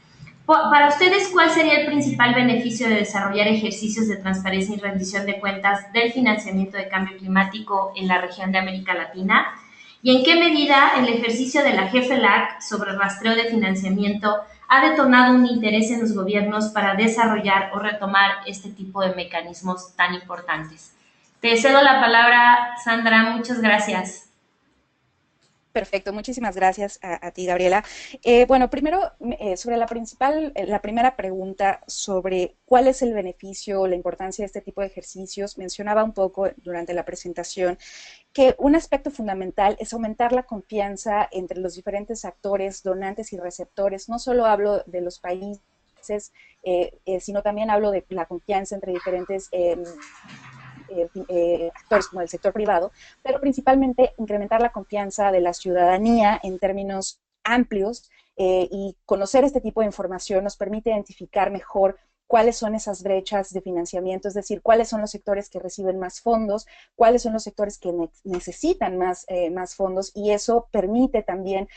Para ustedes, ¿cuál sería el principal beneficio de desarrollar ejercicios de transparencia y rendición de cuentas del financiamiento de cambio climático en la región de América Latina? ¿Y en qué medida el ejercicio de la GFLAC sobre rastreo de financiamiento ha detonado un interés en los gobiernos para desarrollar o retomar este tipo de mecanismos tan importantes? Te cedo la palabra, Sandra. Muchas gracias. Perfecto, muchísimas gracias a ti, Gabriela. Bueno, primero, sobre la primera pregunta sobre cuál es el beneficio o la importancia de este tipo de ejercicios, mencionaba un poco durante la presentación que un aspecto fundamental es aumentar la confianza entre los diferentes actores, donantes y receptores. No solo hablo de los países, sino también hablo de la confianza entre diferentes actores como el sector privado, pero principalmente incrementar la confianza de la ciudadanía en términos amplios, y conocer este tipo de información nos permite identificar mejor cuáles son esas brechas de financiamiento, es decir, cuáles son los sectores que reciben más fondos, cuáles son los sectores que necesitan más fondos, y eso permite también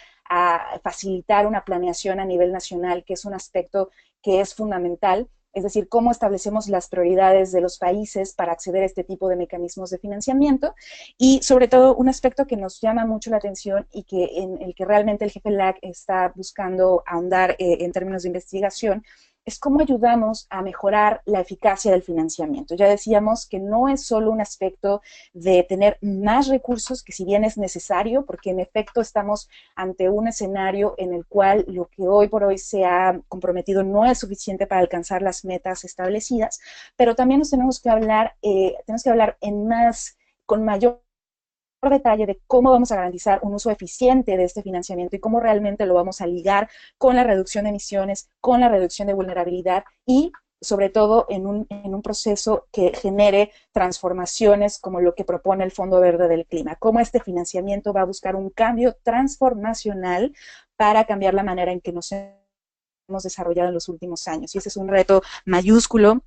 facilitar una planeación a nivel nacional, que es un aspecto que es fundamental. Es decir, cómo establecemos las prioridades de los países para acceder a este tipo de mecanismos de financiamiento, y sobre todo un aspecto que nos llama mucho la atención y en el que realmente el GFLAC está buscando ahondar en términos de investigación, es cómo ayudamos a mejorar la eficacia del financiamiento. Ya decíamos que no es solo un aspecto de tener más recursos, que si bien es necesario, porque en efecto estamos ante un escenario en el cual lo que hoy por hoy se ha comprometido no es suficiente para alcanzar las metas establecidas, pero también nos tenemos que hablar con mayor detalle de cómo vamos a garantizar un uso eficiente de este financiamiento y cómo realmente lo vamos a ligar con la reducción de emisiones, con la reducción de vulnerabilidad y sobre todo en un proceso que genere transformaciones como lo que propone el Fondo Verde del Clima. Cómo este financiamiento va a buscar un cambio transformacional para cambiar la manera en que nos hemos desarrollado en los últimos años. Y ese es un reto mayúsculo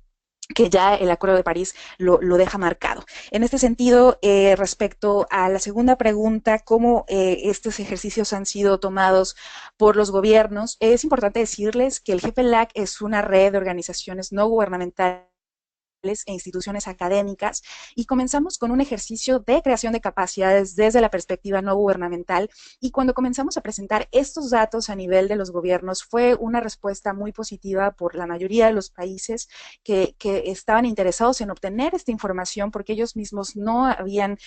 que ya el Acuerdo de París lo deja marcado. En este sentido, respecto a la segunda pregunta, cómo estos ejercicios han sido tomados por los gobiernos, es importante decirles que el GFLAC es una red de organizaciones no gubernamentales e instituciones académicas, y comenzamos con un ejercicio de creación de capacidades desde la perspectiva no gubernamental, y cuando comenzamos a presentar estos datos a nivel de los gobiernos fue una respuesta muy positiva por la mayoría de los países que estaban interesados en obtener esta información porque ellos mismos no habían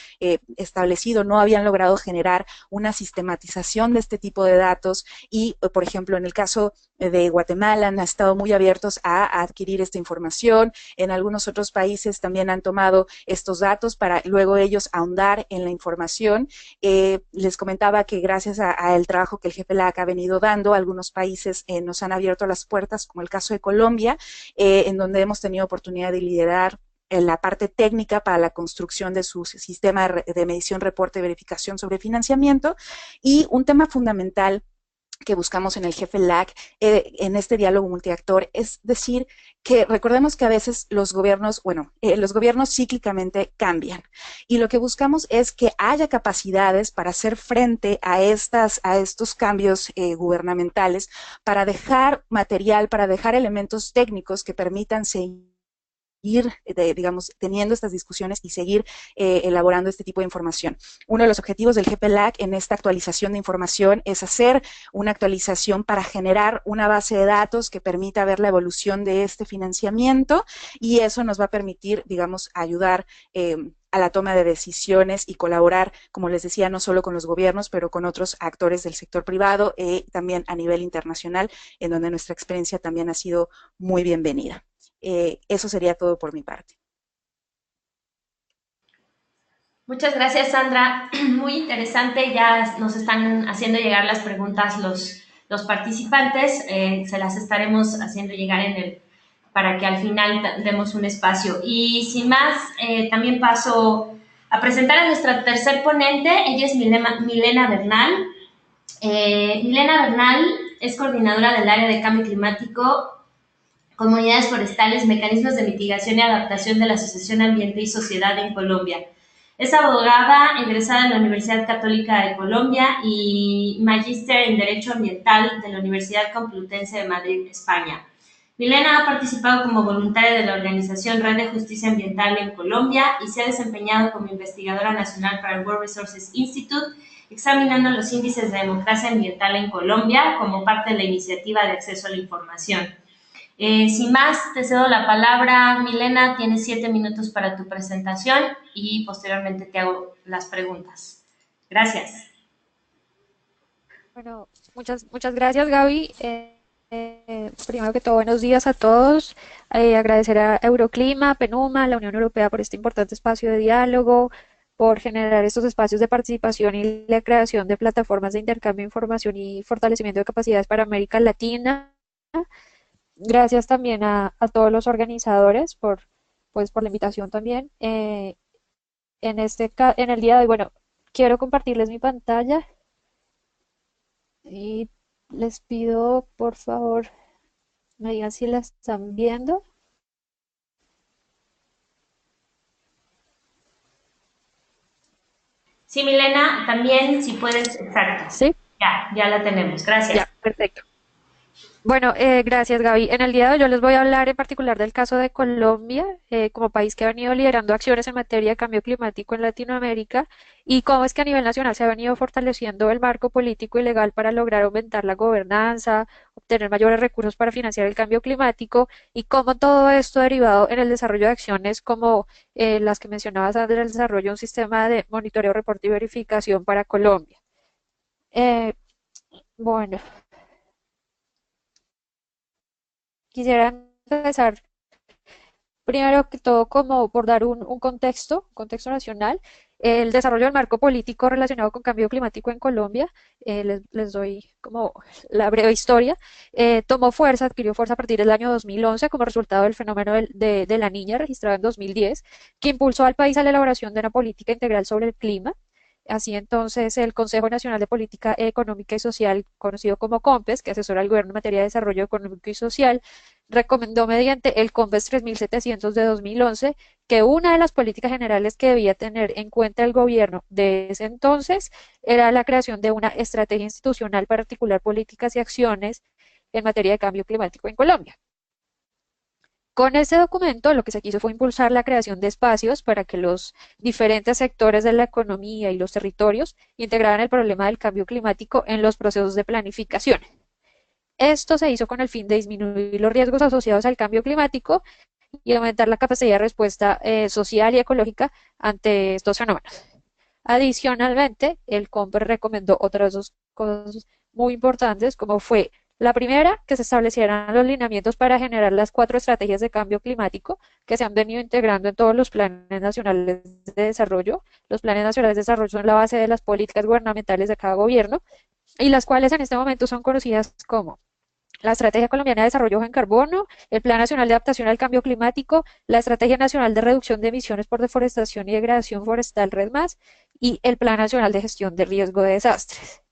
establecido, no habían logrado generar una sistematización de este tipo de datos y, por ejemplo, en el caso de Guatemala han estado muy abiertos a adquirir esta información. En algunos otros países también han tomado estos datos para luego ellos ahondar en la información. Les comentaba que gracias al trabajo que el GPLAC ha venido dando, algunos países nos han abierto las puertas, como el caso de Colombia, en donde hemos tenido oportunidad de liderar en la parte técnica para la construcción de su sistema de medición, reporte y verificación sobre financiamiento. Y un tema fundamental que buscamos en el GPLAC, en este diálogo multiactor, es decir, que recordemos que a veces los gobiernos, los gobiernos cíclicamente cambian, y lo que buscamos es que haya capacidades para hacer frente a estos cambios gubernamentales, para dejar material, para dejar elementos técnicos que permitan seguir digamos, teniendo estas discusiones y seguir elaborando este tipo de información. Uno de los objetivos del GPLAC en esta actualización de información es hacer una actualización para generar una base de datos que permita ver la evolución de este financiamiento, y eso nos va a permitir, digamos, ayudar a la toma de decisiones y colaborar, como les decía, no solo con los gobiernos, pero con otros actores del sector privado, también a nivel internacional, en donde nuestra experiencia también ha sido muy bienvenida. Eso sería todo por mi parte. Muchas gracias, Sandra. Muy interesante. Ya nos están haciendo llegar las preguntas los participantes. Se las estaremos haciendo llegar para que al final demos un espacio. Y sin más, también paso a presentar a nuestra tercer ponente. Ella es Milena Bernal. Milena Bernal es coordinadora del área de cambio climático, comunidades forestales, mecanismos de mitigación y adaptación de la Asociación Ambiente y Sociedad en Colombia. Es abogada egresada de la Universidad Católica de Colombia y magíster en Derecho Ambiental de la Universidad Complutense de Madrid, España. Milena ha participado como voluntaria de la organización Red de Justicia Ambiental en Colombia y se ha desempeñado como investigadora nacional para el World Resources Institute, examinando los índices de democracia ambiental en Colombia como parte de la iniciativa de acceso a la información. Sin más, te cedo la palabra, Milena. Tienes 7 minutos para tu presentación y posteriormente te hago las preguntas. Gracias. Bueno, muchas gracias, Gaby. Primero que todo, buenos días a todos. Agradecer a Euroclima, PENUMA, la Unión Europea por este importante espacio de diálogo, por generar estos espacios de participación y la creación de plataformas de intercambio de información y fortalecimiento de capacidades para América Latina. Gracias también a todos los organizadores por la invitación también. En el día de hoy, bueno, quiero compartirles mi pantalla y les pido, por favor, me digan si la están viendo. Sí, Milena, también si puedes, exacto. ¿Sí? Ya la tenemos. Gracias. Ya, perfecto. Bueno, gracias, Gaby. En el día de hoy yo les voy a hablar en particular del caso de Colombia, como país que ha venido liderando acciones en materia de cambio climático en Latinoamérica, y cómo es que a nivel nacional se ha venido fortaleciendo el marco político y legal para lograr aumentar la gobernanza, obtener mayores recursos para financiar el cambio climático, y cómo todo esto ha derivado en el desarrollo de acciones como las que mencionaba Sandra, el desarrollo de un sistema de monitoreo, reporte y verificación para Colombia. Bueno. Quisiera empezar primero que todo como por dar un contexto nacional. El desarrollo del marco político relacionado con cambio climático en Colombia, les doy como la breve historia, adquirió fuerza a partir del año 2011 como resultado del fenómeno de la Niña registrado en 2010, que impulsó al país a la elaboración de una política integral sobre el clima. Así entonces, el Consejo Nacional de Política Económica y Social, conocido como COMPES, que asesora al gobierno en materia de desarrollo económico y social, recomendó mediante el COMPES 3700 de 2011 que una de las políticas generales que debía tener en cuenta el gobierno de ese entonces era la creación de una estrategia institucional para articular políticas y acciones en materia de cambio climático en Colombia. Con ese documento lo que se quiso fue impulsar la creación de espacios para que los diferentes sectores de la economía y los territorios integraran el problema del cambio climático en los procesos de planificación. Esto se hizo con el fin de disminuir los riesgos asociados al cambio climático y aumentar la capacidad de respuesta social y ecológica ante estos fenómenos. Adicionalmente, el COMPES recomendó otras dos cosas muy importantes, como fue la primera, que se establecieran los lineamientos para generar las 4 estrategias de cambio climático que se han venido integrando en todos los planes nacionales de desarrollo. Los planes nacionales de desarrollo son la base de las políticas gubernamentales de cada gobierno y las cuales en este momento son conocidas como la Estrategia Colombiana de Desarrollo en Carbono, el Plan Nacional de Adaptación al Cambio Climático, la Estrategia Nacional de Reducción de Emisiones por Deforestación y Degradación Forestal REDMAS y el Plan Nacional de Gestión de Riesgo de Desastres.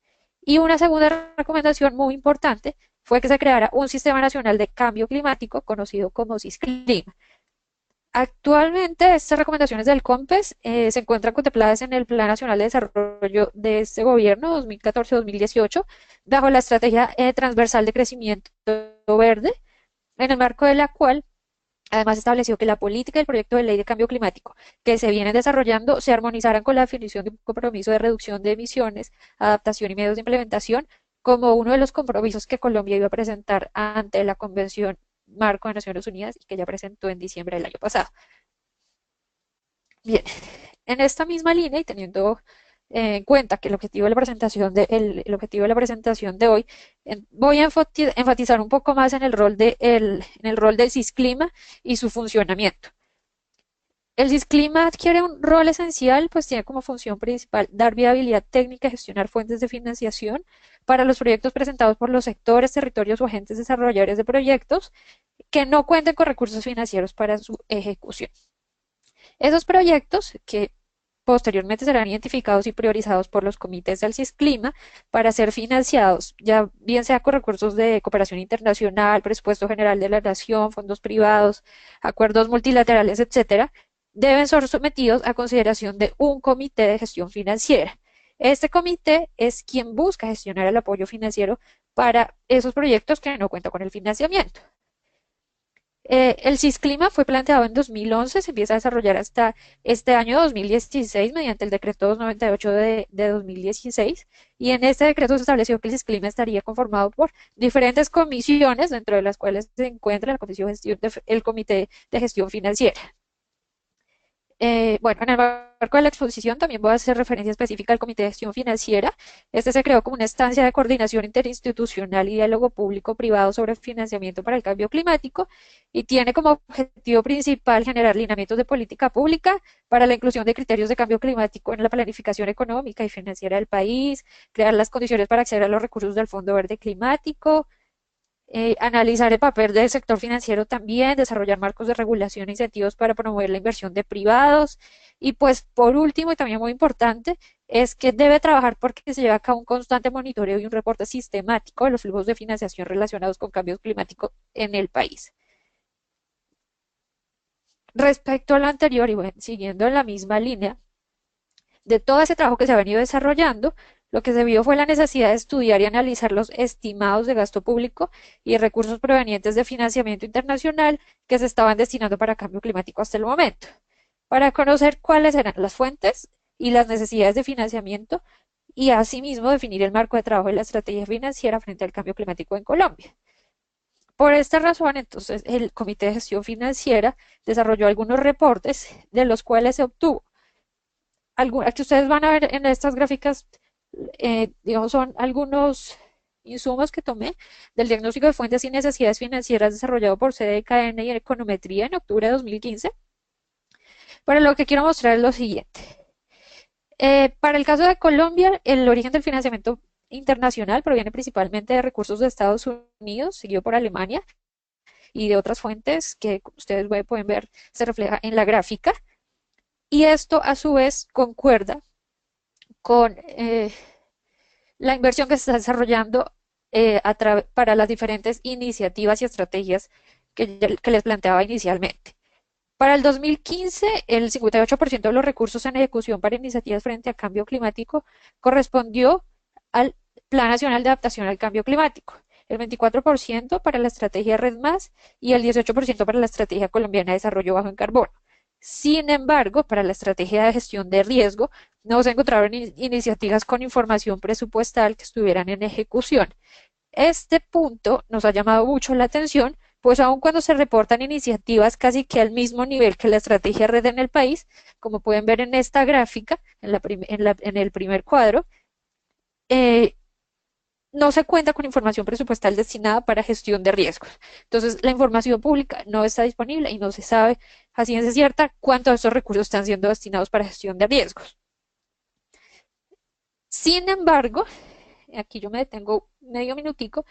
Y una segunda recomendación muy importante fue que se creara un Sistema Nacional de Cambio Climático conocido como SISCLIMA. Actualmente estas recomendaciones del COMPES se encuentran contempladas en el Plan Nacional de Desarrollo de este gobierno 2014-2018 bajo la Estrategia Transversal de Crecimiento Verde, en el marco de la cual además estableció que la política y el proyecto de ley de cambio climático que se vienen desarrollando se armonizaran con la definición de un compromiso de reducción de emisiones, adaptación y medios de implementación como uno de los compromisos que Colombia iba a presentar ante la Convención Marco de Naciones Unidas y que ya presentó en diciembre del año pasado. Bien, en esta misma línea y teniendo en cuenta que el objetivo de la presentación de hoy, voy a enfatizar un poco más en el rol del SISCLIMA y su funcionamiento. El SISCLIMA adquiere un rol esencial, pues tiene como función principal dar viabilidad técnica y gestionar fuentes de financiación para los proyectos presentados por los sectores, territorios o agentes desarrolladores de proyectos que no cuenten con recursos financieros para su ejecución. Esos proyectos que posteriormente serán identificados y priorizados por los comités del SISCLIMA para ser financiados, ya bien sea con recursos de cooperación internacional, presupuesto general de la nación, fondos privados, acuerdos multilaterales, etcétera, deben ser sometidos a consideración de un comité de gestión financiera. Este comité es quien busca gestionar el apoyo financiero para esos proyectos que no cuentan con el financiamiento. El SISCLIMA fue planteado en 2011, se empieza a desarrollar hasta este año 2016 mediante el decreto 298 de 2016 y en este decreto se estableció que el SISCLIMA estaría conformado por diferentes comisiones, dentro de las cuales se encuentra el Comité de Gestión Financiera. Bueno, en el marco de la exposición también voy a hacer referencia específica al Comité de Gestión Financiera. Este se creó como una instancia de coordinación interinstitucional y diálogo público-privado sobre financiamiento para el cambio climático y tiene como objetivo principal generar lineamientos de política pública para la inclusión de criterios de cambio climático en la planificación económica y financiera del país, crear las condiciones para acceder a los recursos del Fondo Verde Climático, analizar el papel del sector financiero también, desarrollar marcos de regulación e incentivos para promover la inversión de privados y pues por último y también muy importante es que debe trabajar porque se lleva a cabo un constante monitoreo y un reporte sistemático de los flujos de financiación relacionados con cambios climáticos en el país. Respecto a lo anterior y bueno, siguiendo en la misma línea de todo ese trabajo que se ha venido desarrollando, lo que se vio fue la necesidad de estudiar y analizar los estimados de gasto público y recursos provenientes de financiamiento internacional que se estaban destinando para cambio climático hasta el momento, para conocer cuáles eran las fuentes y las necesidades de financiamiento y asimismo definir el marco de trabajo de la estrategia financiera frente al cambio climático en Colombia. Por esta razón, entonces, el Comité de Gestión Financiera desarrolló algunos reportes de los cuales se obtuvo. Aquí ustedes van a ver en estas gráficas digamos, son algunos insumos que tomé del diagnóstico de fuentes y necesidades financieras desarrollado por CDKN y Econometría en octubre de 2015. Pero lo que quiero mostrar es lo siguiente. Para el caso de Colombia, el origen del financiamiento internacional proviene principalmente de recursos de Estados Unidos, seguido por Alemania, y de otras fuentes que ustedes pueden ver se refleja en la gráfica. Y esto a su vez concuerda con la inversión que se está desarrollando para las diferentes iniciativas y estrategias que les planteaba inicialmente. Para el 2015, el 58% de los recursos en ejecución para iniciativas frente al cambio climático correspondió al Plan Nacional de Adaptación al Cambio Climático. el 24% para la estrategia Red Más y el 18% para la estrategia colombiana de desarrollo bajo en carbono. Sin embargo, para la estrategia de gestión de riesgo, no se encontraron iniciativas con información presupuestal que estuvieran en ejecución. Este punto nos ha llamado mucho la atención, pues aun cuando se reportan iniciativas casi que al mismo nivel que la estrategia red en el país, como pueden ver en esta gráfica, en el primer cuadro, no se cuenta con información presupuestal destinada para gestión de riesgos. Entonces, la información pública no está disponible y no se sabe a ciencia cierta cuántos de estos recursos están siendo destinados para gestión de riesgos. Sin embargo, aquí yo me detengo medio minutico.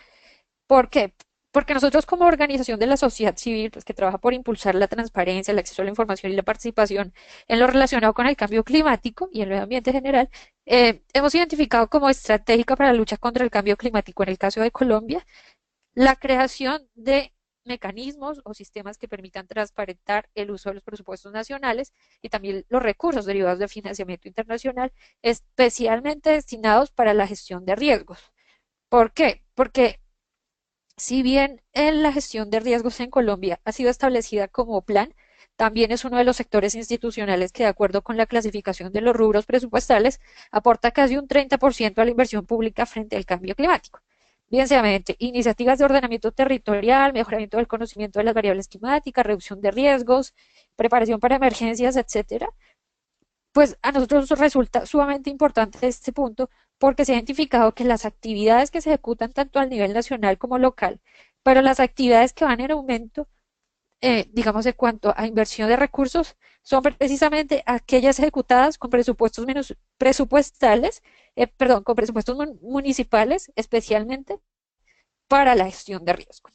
¿Por qué? Porque nosotros como organización de la sociedad civil, pues, que trabaja por impulsar la transparencia, el acceso a la información y la participación en lo relacionado con el cambio climático y el medio ambiente en general, hemos identificado como estratégica para la lucha contra el cambio climático en el caso de Colombia, la creación de mecanismos o sistemas que permitan transparentar el uso de los presupuestos nacionales y también los recursos derivados de financiamiento internacional, especialmente destinados para la gestión de riesgos. ¿Por qué? Porque si bien en la gestión de riesgos en Colombia ha sido establecida como plan, también es uno de los sectores institucionales que, de acuerdo con la clasificación de los rubros presupuestales, aporta casi un 30% a la inversión pública frente al cambio climático. Bien sea mediante iniciativas de ordenamiento territorial, mejoramiento del conocimiento de las variables climáticas, reducción de riesgos, preparación para emergencias, etcétera. Pues a nosotros nos resulta sumamente importante este punto porque se ha identificado que las actividades que se ejecutan tanto a nivel nacional como local, pero las actividades que van en aumento, digamos en cuanto a inversión de recursos, son precisamente aquellas ejecutadas con presupuestos con presupuestos municipales, especialmente para la gestión de riesgo.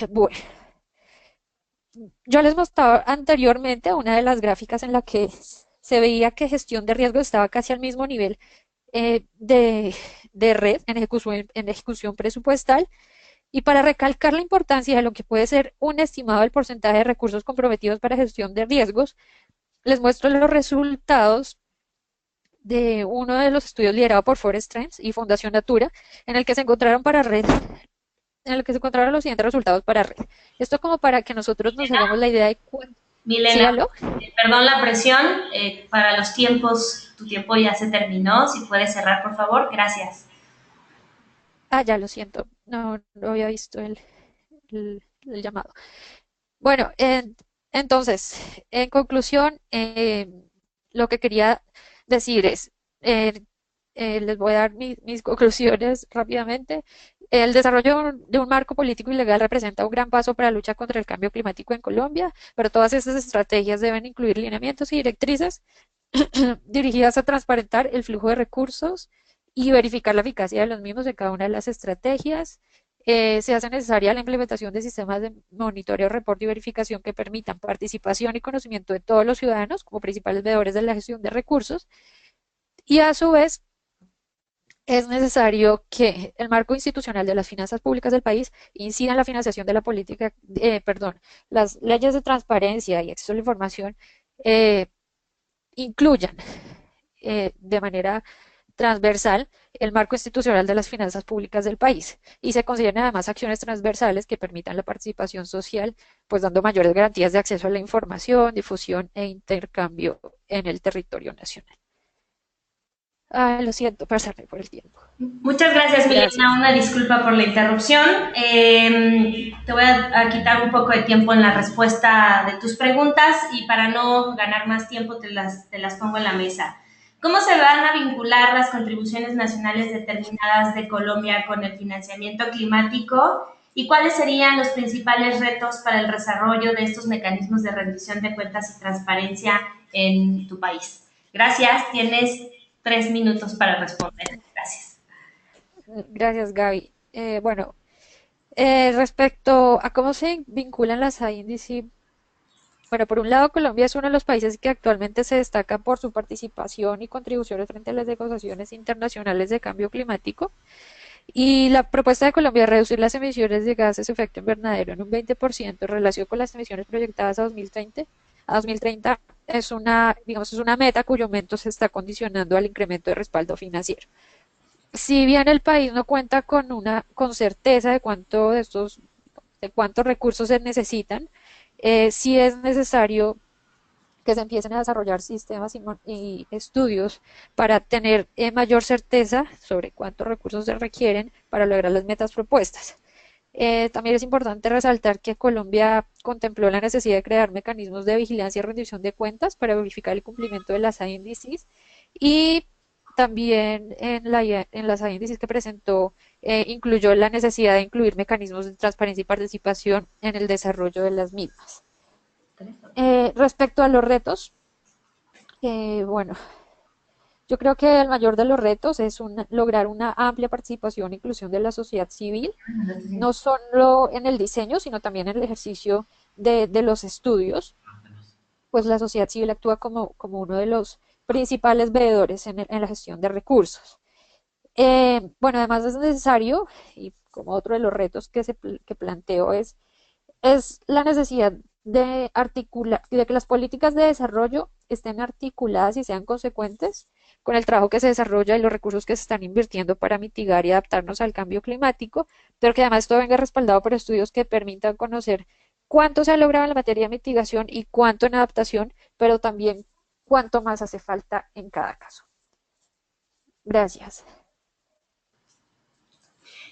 Bueno, yo les mostraba anteriormente una de las gráficas en la que se veía que gestión de riesgo estaba casi al mismo nivel de red en ejecución presupuestal. Y para recalcar la importancia de lo que puede ser un estimado del porcentaje de recursos comprometidos para gestión de riesgos, les muestro los resultados de uno de los estudios liderado por Forest Trends y Fundación Natura, en el que se encontraron los siguientes resultados para red. Esto como para que nosotros nos hagamos la idea de cuánto. Milena, perdón la presión, para los tiempos, tu tiempo ya se terminó, si puedes cerrar por favor, gracias. Ya lo siento, no había visto el llamado. Bueno, entonces, en conclusión, lo que quería decir es, les voy a dar mis conclusiones rápidamente. El desarrollo de un marco político y legal representa un gran paso para la lucha contra el cambio climático en Colombia, pero todas estas estrategias deben incluir lineamientos y directrices dirigidas a transparentar el flujo de recursos y verificar la eficacia de los mismos en cada una de las estrategias. Se hace necesaria la implementación de sistemas de monitoreo, reporte y verificación que permitan participación y conocimiento de todos los ciudadanos como principales veedores de la gestión de recursos. Y a su vez, es necesario que el marco institucional de las finanzas públicas del país incida en la financiación de la política, las leyes de transparencia y acceso a la información incluyan de manera transversal el marco institucional de las finanzas públicas del país y se consideren además acciones transversales que permitan la participación social, pues dando mayores garantías de acceso a la información, difusión e intercambio en el territorio nacional. Lo siento, pasarme por el tiempo. Muchas gracias, Milena. Una disculpa por la interrupción. Te voy a quitar un poco de tiempo en la respuesta de tus preguntas y para no ganar más tiempo te las pongo en la mesa. ¿Cómo se van a vincular las contribuciones nacionales determinadas de Colombia con el financiamiento climático? ¿Y cuáles serían los principales retos para el desarrollo de estos mecanismos de rendición de cuentas y transparencia en tu país? Gracias. Tienes 3 minutos para responder. Gracias. Gracias, Gaby. Respecto a cómo se vinculan las INDC, bueno, por un lado, Colombia es uno de los países que actualmente se destaca por su participación y contribuciones frente a las negociaciones internacionales de cambio climático. Y la propuesta de Colombia de reducir las emisiones de gases de efecto invernadero en un 20% en relación con las emisiones proyectadas a 2030 es una meta cuyo aumento se está condicionando al incremento de respaldo financiero. si bien el país no cuenta con certeza de cuántos recursos se necesitan, sí es necesario que se empiecen a desarrollar sistemas y estudios para tener mayor certeza sobre cuántos recursos se requieren para lograr las metas propuestas. También es importante resaltar que Colombia contempló la necesidad de crear mecanismos de vigilancia y rendición de cuentas para verificar el cumplimiento de las índices y también en las índices que presentó incluyó la necesidad de incluir mecanismos de transparencia y participación en el desarrollo de las mismas. Respecto a los retos, bueno, yo creo que el mayor de los retos es lograr una amplia participación e inclusión de la sociedad civil, no solo en el diseño, sino también en el ejercicio de los estudios, pues la sociedad civil actúa como uno de los principales veedores en la gestión de recursos. Bueno, además es necesario, y como otro de los retos que planteo es la necesidad de de que las políticas de desarrollo estén articuladas y sean consecuentes con el trabajo que se desarrolla y los recursos que se están invirtiendo para mitigar y adaptarnos al cambio climático, pero que además esto venga respaldado por estudios que permitan conocer cuánto se ha logrado en la materia de mitigación y cuánto en adaptación, pero también cuánto más hace falta en cada caso. Gracias.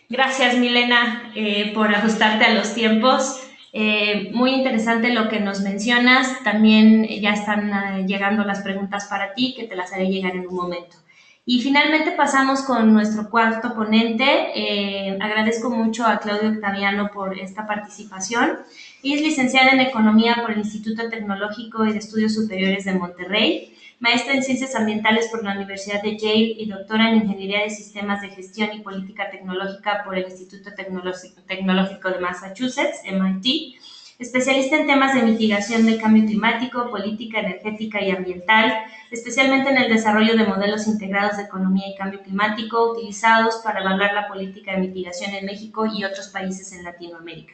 Gracias, Milena, por ajustarte a los tiempos. Muy interesante lo que nos mencionas. También ya están llegando las preguntas para ti, que te las haré llegar en un momento. Y finalmente pasamos con nuestro cuarto ponente. Agradezco mucho a Claudia Octaviano por esta participación. Ella es licenciada en Economía por el Instituto Tecnológico y de Estudios Superiores de Monterrey, maestra en Ciencias Ambientales por la Universidad de Yale y doctora en Ingeniería de Sistemas de Gestión y Política Tecnológica por el Instituto Tecnológico de Massachusetts, MIT, especialista en temas de mitigación del cambio climático, política energética y ambiental, especialmente en el desarrollo de modelos integrados de economía y cambio climático utilizados para evaluar la política de mitigación en México y otros países en Latinoamérica.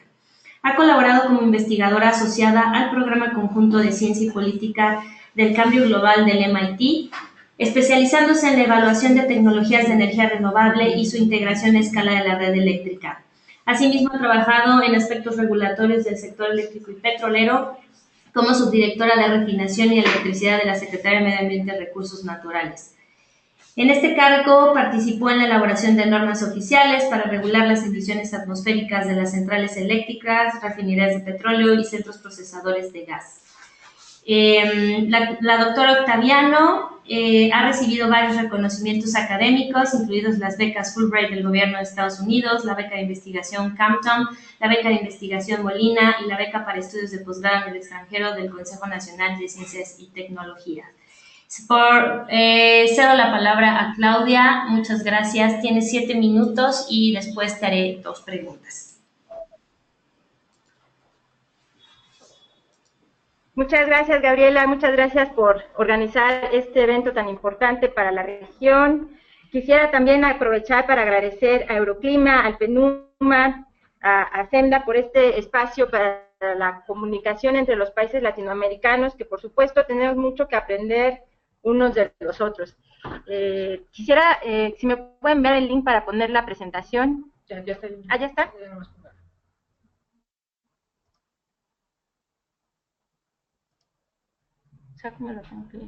Ha colaborado como investigadora asociada al Programa Conjunto de Ciencia y Política del Cambio Global del MIT, especializándose en la evaluación de tecnologías de energía renovable y su integración a escala de la red eléctrica. Asimismo, ha trabajado en aspectos regulatorios del sector eléctrico y petrolero como subdirectora de refinación y electricidad de la Secretaría de Medio Ambiente y Recursos Naturales. En este cargo participó en la elaboración de normas oficiales para regular las emisiones atmosféricas de las centrales eléctricas, refinerías de petróleo y centros procesadores de gas. La doctora Octaviano ha recibido varios reconocimientos académicos, incluidos las becas Fulbright del gobierno de Estados Unidos, la beca de investigación Campton, la beca de investigación Molina y la beca para estudios de posgrado en el extranjero del Consejo Nacional de Ciencias y Tecnología. Cedo la palabra a Claudia. Muchas gracias. Tienes 7 minutos y después te haré 2 preguntas. Muchas gracias, Gabriela. Muchas gracias por organizar este evento tan importante para la región. Quisiera también aprovechar para agradecer a Euroclima, al PENUMA, a SEMDA por este espacio para la comunicación entre los países latinoamericanos, que por supuesto tenemos mucho que aprender unos de los otros. Quisiera, si me pueden ver el link para poner la presentación. Ya está. ¿Ah, ya está? ¿Cómo lo tengo que ver?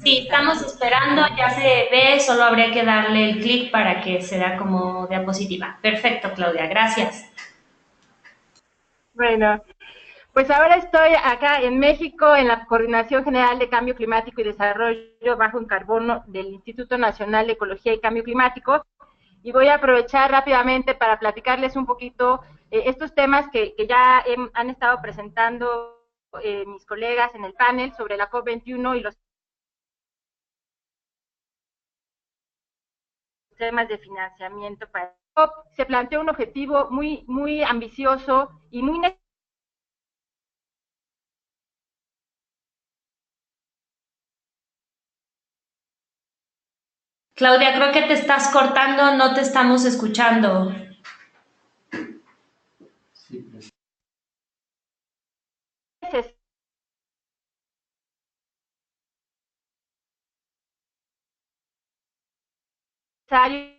Sí, estamos esperando, ya se ve, solo habría que darle el clic para que se da como diapositiva. Perfecto, Claudia, gracias. Bueno, pues ahora estoy acá en México en la Coordinación General de Cambio Climático y Desarrollo Bajo en Carbono del Instituto Nacional de Ecología y Cambio Climático, y voy a aprovechar rápidamente para platicarles un poquito estos temas que ya han estado presentando mis colegas en el panel sobre la COP21 y los temas de financiamiento para el COP. Se planteó un objetivo muy ambicioso y muy necesario. Claudia, creo que te estás cortando, no te estamos escuchando. necesario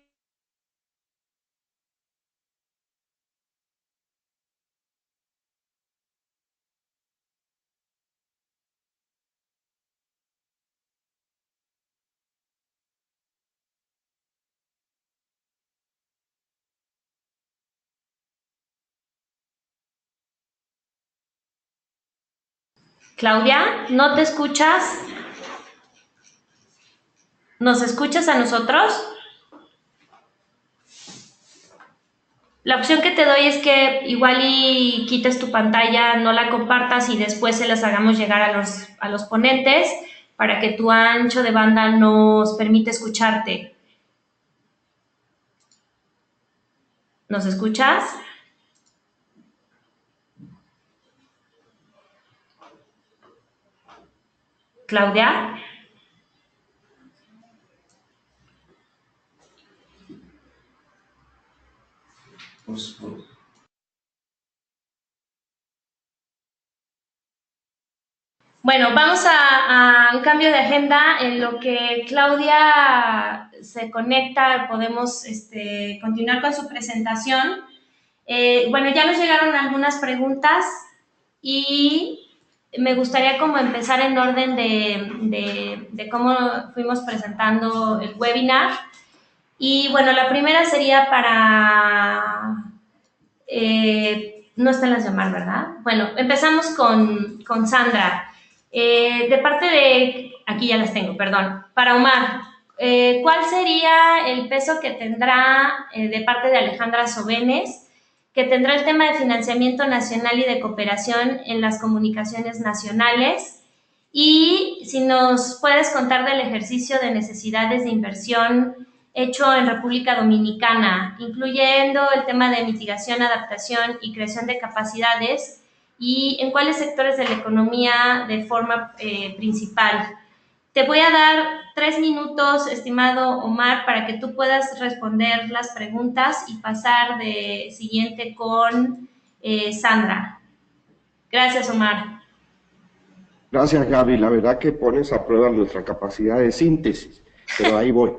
Claudia, ¿no te escuchas? ¿Nos escuchas a nosotros? La opción que te doy es que igual y quites tu pantalla, no la compartas y después se las hagamos llegar a los ponentes para que tu ancho de banda nos permita escucharte. ¿Nos escuchas? Claudia. Bueno, vamos a un cambio de agenda. En lo que Claudia se conecta, podemos continuar con su presentación. Bueno, ya nos llegaron algunas preguntas y me gustaría como empezar en orden de cómo fuimos presentando el webinar. Y bueno, la primera sería para... no están las llamar, ¿verdad? Bueno, empezamos con Sandra. De parte de... Aquí ya las tengo, perdón. Para Omar, ¿cuál sería el peso que tendrá de parte de Alejandra Sobenes, que tendrá el tema de financiamiento nacional y de cooperación en las comunicaciones nacionales? Y si nos puedes contar del ejercicio de necesidades de inversión hecho en República Dominicana, incluyendo el tema de mitigación, adaptación y creación de capacidades, y en cuáles sectores de la economía de forma principal. Te voy a dar 3 minutos, estimado Omar, para que tú puedas responder las preguntas y pasar de siguiente con Sandra. Gracias, Omar. Gracias, Gaby. La verdad que pones a prueba nuestra capacidad de síntesis, pero ahí voy.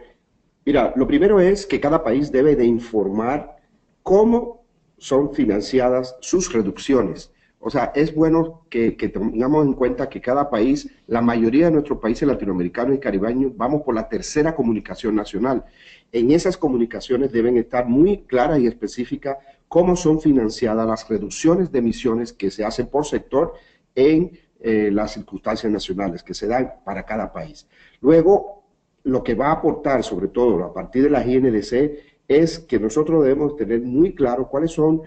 Mira, lo primero es que cada país debe de informar cómo son financiadas sus reducciones. O sea, es bueno que tengamos en cuenta que cada país, la mayoría de nuestros países latinoamericanos y caribeños, vamos por la tercera comunicación nacional. En esas comunicaciones deben estar muy claras y específicas cómo son financiadas las reducciones de emisiones que se hacen por sector en las circunstancias nacionales que se dan para cada país. Luego, lo que va a aportar, sobre todo a partir de las INDC, es que nosotros debemos tener muy claro cuáles son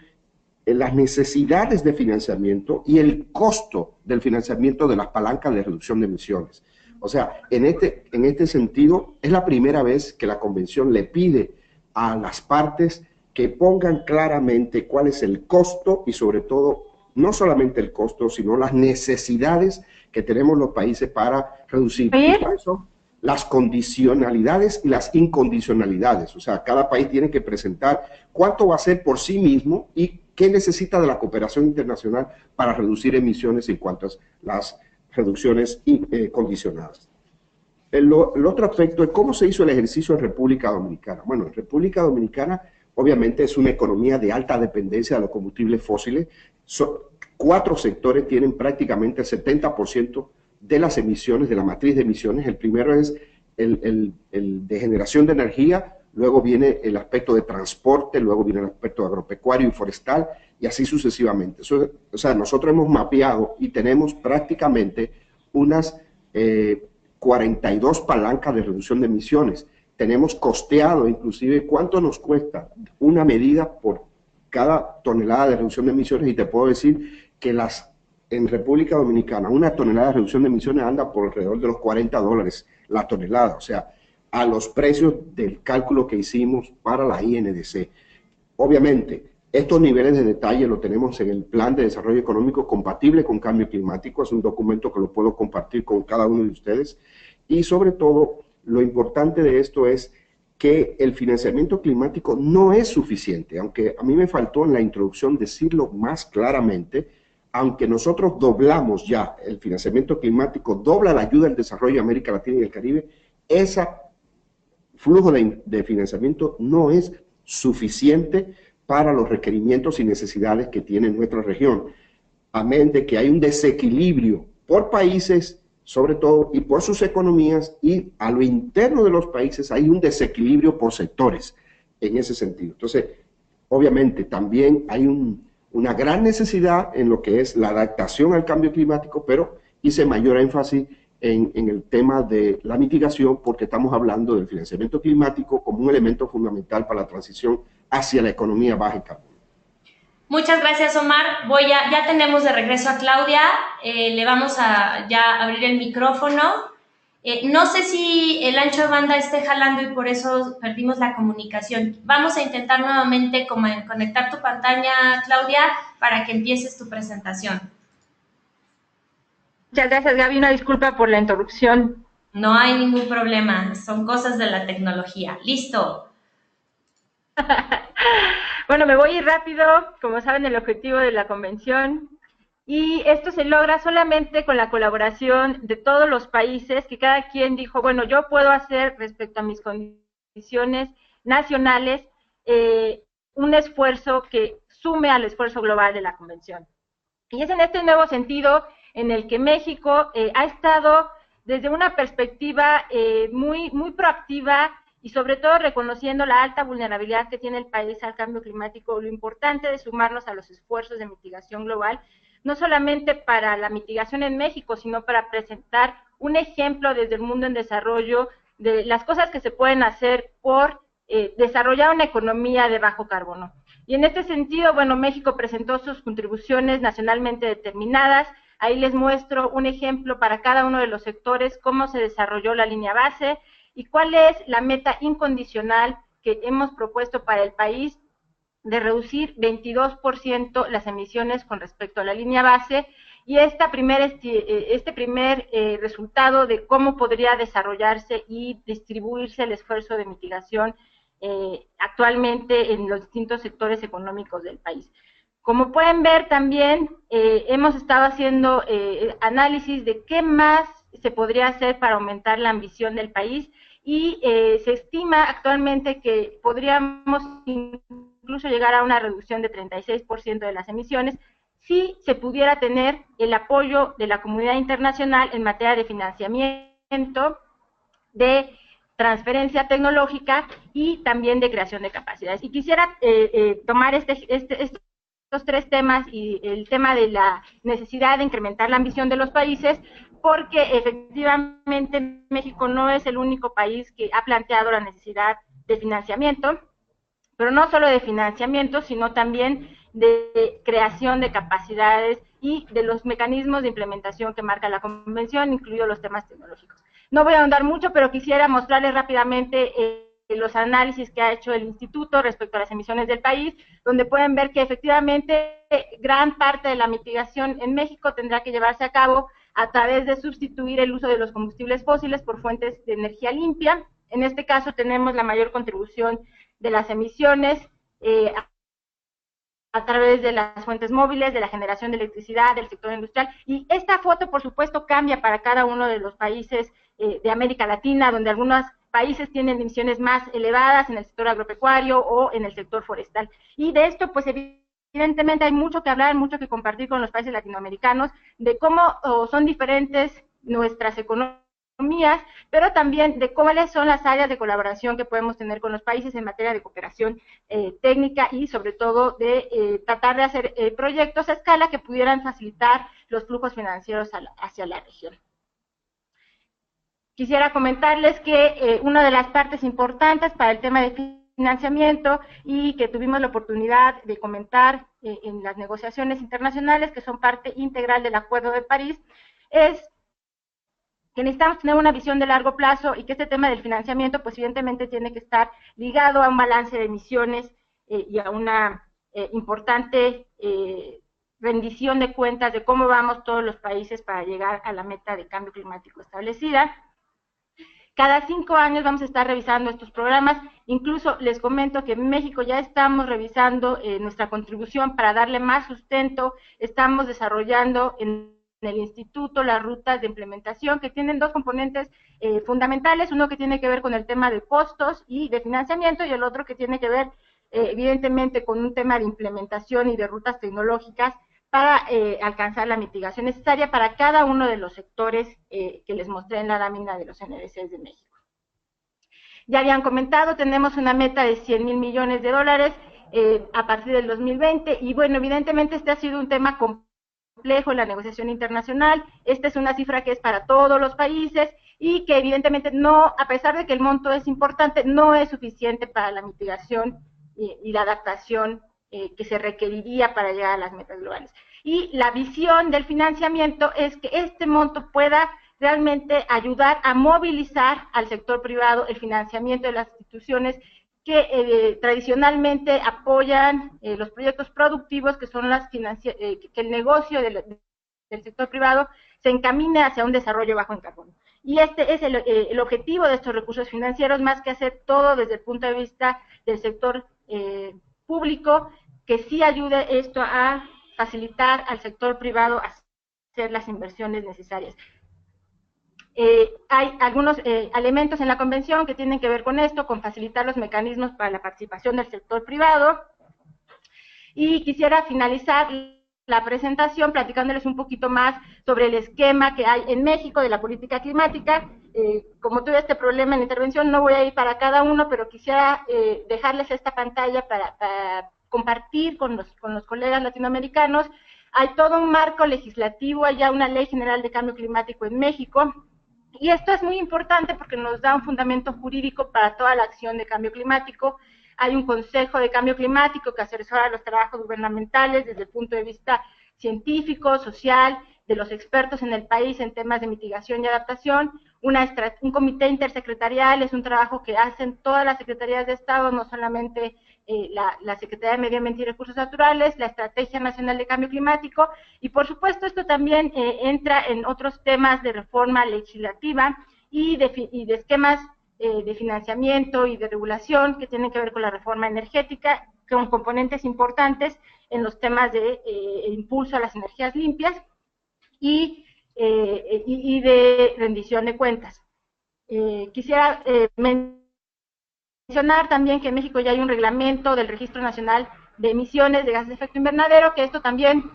las necesidades de financiamiento y el costo del financiamiento de las palancas de reducción de emisiones. O sea, en este sentido, es la primera vez que la Convención le pide a las partes que pongan claramente cuál es el costo y sobre todo, no solamente el costo, sino las necesidades que tenemos los países para reducir. Y para eso, las condicionalidades y las incondicionalidades. O sea, cada país tiene que presentar cuánto va a hacer por sí mismo y qué necesita de la cooperación internacional para reducir emisiones en cuanto a las reducciones condicionadas. El otro aspecto es cómo se hizo el ejercicio en República Dominicana. Bueno, en República Dominicana obviamente es una economía de alta dependencia de los combustibles fósiles. 4 sectores tienen prácticamente el 70% de las emisiones, de la matriz de emisiones. El primero es el de generación de energía, luego viene el aspecto de transporte, luego viene el aspecto agropecuario y forestal, y así sucesivamente. O sea, nosotros hemos mapeado y tenemos prácticamente unas 42 palancas de reducción de emisiones. Tenemos costeado inclusive cuánto nos cuesta una medida por cada tonelada de reducción de emisiones, y te puedo decir que en República Dominicana una tonelada de reducción de emisiones anda por alrededor de los $40 la tonelada, o sea, a los precios del cálculo que hicimos para la INDC. Obviamente, estos niveles de detalle lo tenemos en el Plan de Desarrollo Económico Compatible con Cambio Climático. Es un documento que lo puedo compartir con cada uno de ustedes. Y sobre todo, lo importante de esto es que el financiamiento climático no es suficiente, aunque a mí me faltó en la introducción decirlo más claramente. aunque nosotros doblamos ya el financiamiento climático, dobla la ayuda al desarrollo de América Latina y el Caribe, ese flujo de financiamiento no es suficiente para los requerimientos y necesidades que tiene nuestra región, amén de que hay un desequilibrio por países, sobre todo, y por sus economías, y a lo interno de los países hay un desequilibrio por sectores en ese sentido. Entonces, obviamente, también hay una gran necesidad en lo que es la adaptación al cambio climático, pero hice mayor énfasis en el tema de la mitigación, porque estamos hablando del financiamiento climático como un elemento fundamental para la transición hacia la economía baja en carbono. Muchas gracias, Omar. Ya tenemos de regreso a Claudia. Le vamos a ya abrir el micrófono. No sé si el ancho de banda esté jalando y por eso perdimos la comunicación. Vamos a intentar nuevamente conectar tu pantalla, Claudia, para que empieces tu presentación. Muchas gracias, Gaby. Una disculpa por la interrupción. No hay ningún problema. Son cosas de la tecnología. Listo. Bueno, me voy a ir rápido, como saben, el objetivo de la convención, y esto se logra solamente con la colaboración de todos los países, que cada quien dijo, bueno, yo puedo hacer respecto a mis condiciones nacionales un esfuerzo que sume al esfuerzo global de la convención. Y es en este nuevo sentido en el que México ha estado desde una perspectiva muy proactiva, y sobre todo reconociendo la alta vulnerabilidad que tiene el país al cambio climático, lo importante de sumarnos a los esfuerzos de mitigación global, no solamente para la mitigación en México, sino para presentar un ejemplo desde el mundo en desarrollo de las cosas que se pueden hacer por desarrollar una economía de bajo carbono. Y en este sentido, bueno, México presentó sus contribuciones nacionalmente determinadas. Ahí les muestro un ejemplo para cada uno de los sectores, cómo se desarrolló la línea base, y cuál es la meta incondicional que hemos propuesto para el país de reducir 22% las emisiones con respecto a la línea base, y este primer resultado de cómo podría desarrollarse y distribuirse el esfuerzo de mitigación actualmente en los distintos sectores económicos del país. Como pueden ver también, hemos estado haciendo análisis de qué más se podría hacer para aumentar la ambición del país, y se estima actualmente que podríamos incluso llegar a una reducción de 36% de las emisiones si se pudiera tener el apoyo de la comunidad internacional en materia de financiamiento, de transferencia tecnológica y también de creación de capacidades. Y quisiera tomar estos tres temas y el tema de la necesidad de incrementar la ambición de los países, porque efectivamente México no es el único país que ha planteado la necesidad de financiamiento, pero no solo de financiamiento, sino también de creación de capacidades y de los mecanismos de implementación que marca la convención, incluidos los temas tecnológicos. No voy a ahondar mucho, pero quisiera mostrarles rápidamente los análisis que ha hecho el Instituto respecto a las emisiones del país, donde pueden ver que efectivamente gran parte de la mitigación en México tendrá que llevarse a cabo a través de sustituir el uso de los combustibles fósiles por fuentes de energía limpia. En este caso tenemos la mayor contribución de las emisiones a través de las fuentes móviles, de la generación de electricidad, del sector industrial. Y esta foto, por supuesto, cambia para cada uno de los países de América Latina, donde algunos países tienen emisiones más elevadas en el sector agropecuario o en el sector forestal. Y de esto, pues, evidentemente hay mucho que hablar, mucho que compartir con los países latinoamericanos, de cómo son diferentes nuestras economías, pero también de cuáles son las áreas de colaboración que podemos tener con los países en materia de cooperación técnica, y sobre todo de tratar de hacer proyectos a escala que pudieran facilitar los flujos financieros hacia la región. Quisiera comentarles que una de las partes importantes para el tema de financiamiento, y que tuvimos la oportunidad de comentar en las negociaciones internacionales, que son parte integral del Acuerdo de París, es que necesitamos tener una visión de largo plazo, y que este tema del financiamiento, pues evidentemente tiene que estar ligado a un balance de emisiones y a una importante rendición de cuentas de cómo vamos todos los países para llegar a la meta de cambio climático establecida. Cada 5 años vamos a estar revisando estos programas. Incluso les comento que en México ya estamos revisando nuestra contribución para darle más sustento. Estamos desarrollando en el instituto las rutas de implementación, que tienen 2 componentes fundamentales, uno que tiene que ver con el tema de costos y de financiamiento, y el otro que tiene que ver evidentemente con un tema de implementación y de rutas tecnológicas para alcanzar la mitigación necesaria para cada uno de los sectores que les mostré en la lámina de los NDCs de México. Ya habían comentado, tenemos una meta de 100,000 millones de dólares a partir del 2020, y bueno, evidentemente este ha sido un tema complejo en la negociación internacional. Esta es una cifra que es para todos los países y que evidentemente no, a pesar de que el monto es importante, no es suficiente para la mitigación y la adaptación que se requeriría para llegar a las metas globales. Y la visión del financiamiento es que este monto pueda realmente ayudar a movilizar al sector privado el financiamiento de las instituciones que tradicionalmente apoyan los proyectos productivos, que son las que el negocio del sector privado se encamine hacia un desarrollo bajo en carbono. Y este es el objetivo de estos recursos financieros, más que hacer todo desde el punto de vista del sector público, que sí ayude esto a facilitar al sector privado a hacer las inversiones necesarias. Hay algunos elementos en la convención que tienen que ver con esto, con facilitar los mecanismos para la participación del sector privado. Y quisiera finalizar la presentación platicándoles un poquito más sobre el esquema que hay en México de la política climática. Como tuve este problema en la intervención, no voy a ir para cada uno, pero quisiera dejarles esta pantalla para compartir con los colegas latinoamericanos. Hay todo un marco legislativo, hay ya una Ley General de Cambio Climático en México, y esto es muy importante porque nos da un fundamento jurídico para toda la acción de cambio climático. Hay un Consejo de Cambio Climático que asesora los trabajos gubernamentales desde el punto de vista científico, social, de los expertos en el país en temas de mitigación y adaptación. Un comité intersecretarial es un trabajo que hacen todas las secretarías de Estado, no solamente la Secretaría de Medio Ambiente y Recursos Naturales, la Estrategia Nacional de Cambio Climático, y por supuesto esto también entra en otros temas de reforma legislativa y de esquemas de financiamiento y de regulación que tienen que ver con la reforma energética, con componentes importantes en los temas de impulso a las energías limpias y de rendición de cuentas. Quisiera mencionar también que en México ya hay un reglamento del Registro Nacional de Emisiones de Gases de Efecto Invernadero, que esto también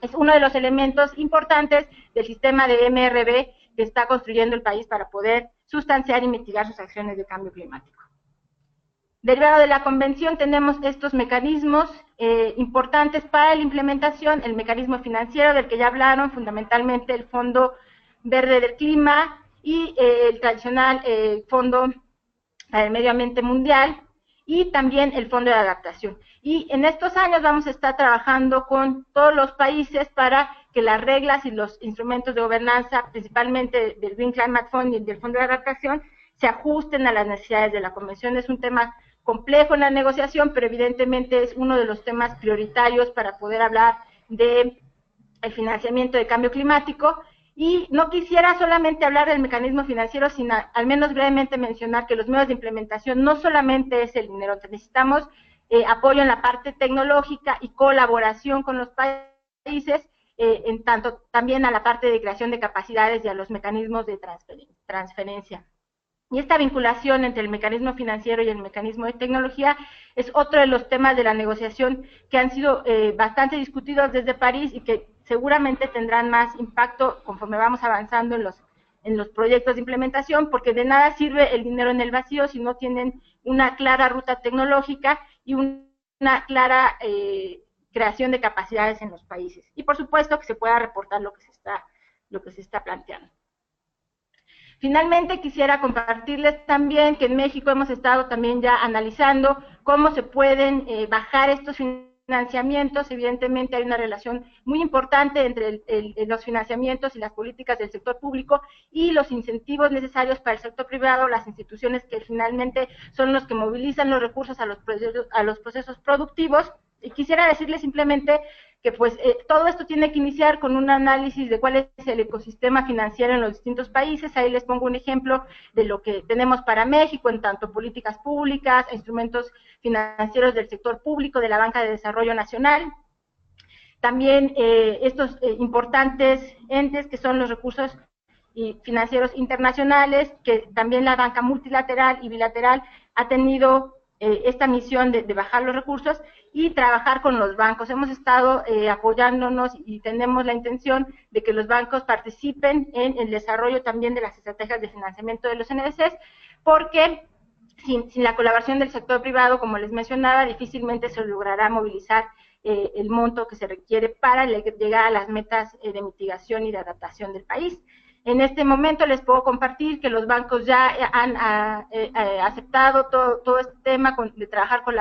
es uno de los elementos importantes del sistema de MRV que está construyendo el país para poder sustanciar y mitigar sus acciones de cambio climático. Derivado de la convención tenemos estos mecanismos importantes para la implementación, el mecanismo financiero del que ya hablaron, fundamentalmente el Fondo Verde del Clima y el tradicional Fondo para el Medio Ambiente Mundial y también el Fondo de Adaptación. Y en estos años vamos a estar trabajando con todos los países para que las reglas y los instrumentos de gobernanza, principalmente del Green Climate Fund y del Fondo de Adaptación, se ajusten a las necesidades de la Convención. Es un tema complejo en la negociación, pero evidentemente es uno de los temas prioritarios para poder hablar del financiamiento de cambio climático. Y no quisiera solamente hablar del mecanismo financiero, sino al menos brevemente mencionar que los medios de implementación no solamente es el dinero, necesitamos apoyo en la parte tecnológica y colaboración con los países, en tanto también a la parte de creación de capacidades y a los mecanismos de transferencia. Y esta vinculación entre el mecanismo financiero y el mecanismo de tecnología es otro de los temas de la negociación que han sido bastante discutidos desde París y que seguramente tendrán más impacto conforme vamos avanzando en los proyectos de implementación, porque de nada sirve el dinero en el vacío si no tienen una clara ruta tecnológica y una clara creación de capacidades en los países. Y por supuesto que se pueda reportar lo que se está planteando. Finalmente, quisiera compartirles también que en México hemos estado también ya analizando cómo se pueden bajar estos financiamientos. Evidentemente hay una relación muy importante entre los financiamientos y las políticas del sector público y los incentivos necesarios para el sector privado, las instituciones que finalmente son los que movilizan los recursos a los procesos productivos. Y quisiera decirles simplemente que pues todo esto tiene que iniciar con un análisis de cuál es el ecosistema financiero en los distintos países. Ahí les pongo un ejemplo de lo que tenemos para México en tanto políticas públicas, instrumentos financieros del sector público, de la Banca de Desarrollo Nacional. También estos importantes entes que son los recursos financieros internacionales, que también la banca multilateral y bilateral ha tenido esta misión de bajar los recursos y trabajar con los bancos. Hemos estado apoyándonos y tenemos la intención de que los bancos participen en el desarrollo también de las estrategias de financiamiento de los NDCs, porque sin la colaboración del sector privado, como les mencionaba, difícilmente se logrará movilizar el monto que se requiere para llegar a las metas de mitigación y de adaptación del país. En este momento les puedo compartir que los bancos ya han aceptado todo este tema de trabajar con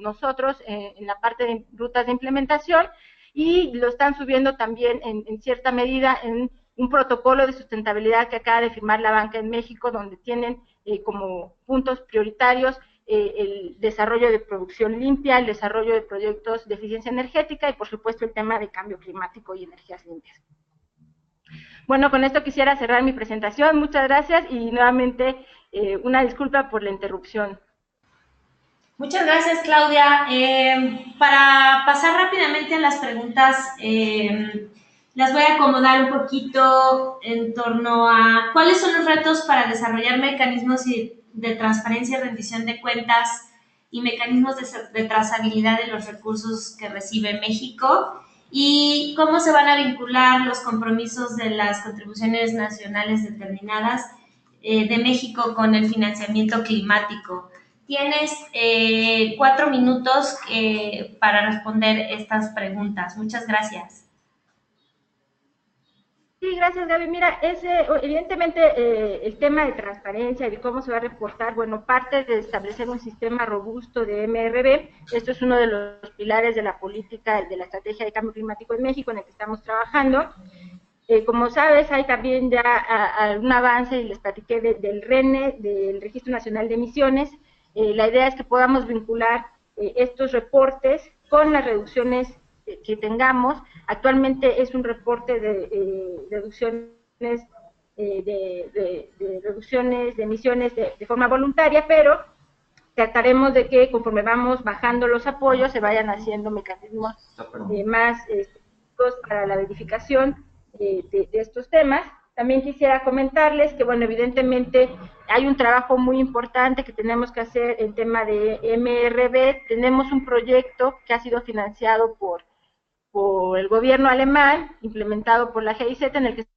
nosotros en la parte de rutas de implementación, y lo están subiendo también en cierta medida en un protocolo de sustentabilidad que acaba de firmar la banca en México, donde tienen como puntos prioritarios el desarrollo de producción limpia, el desarrollo de proyectos de eficiencia energética y por supuesto el tema de cambio climático y energías limpias. Bueno, con esto quisiera cerrar mi presentación. Muchas gracias y nuevamente una disculpa por la interrupción. Muchas gracias, Claudia. Para pasar rápidamente a las preguntas, las voy a acomodar un poquito en torno a cuáles son los retos para desarrollar mecanismos de transparencia y rendición de cuentas y mecanismos de trazabilidad de los recursos que recibe México, y cómo se van a vincular los compromisos de las contribuciones nacionales determinadas de México con el financiamiento climático. Tienes 4 minutos para responder estas preguntas. Muchas gracias. Sí, gracias, Gaby. Mira, evidentemente el tema de transparencia y de cómo se va a reportar, bueno, parte de establecer un sistema robusto de MRV. Esto es uno de los pilares de la política, de la estrategia de cambio climático en México, en el que estamos trabajando. Como sabes, hay también ya un avance, y les platiqué del RENE, del Registro Nacional de Emisiones. La idea es que podamos vincular estos reportes con las reducciones que tengamos. Actualmente es un reporte de reducciones de emisiones de forma voluntaria, pero trataremos de que conforme vamos bajando los apoyos se vayan haciendo mecanismos más específicos para la verificación de estos temas. También quisiera comentarles que, bueno, evidentemente hay un trabajo muy importante que tenemos que hacer en tema de MRV. Tenemos un proyecto que ha sido financiado por el gobierno alemán, implementado por la GIZ, en el que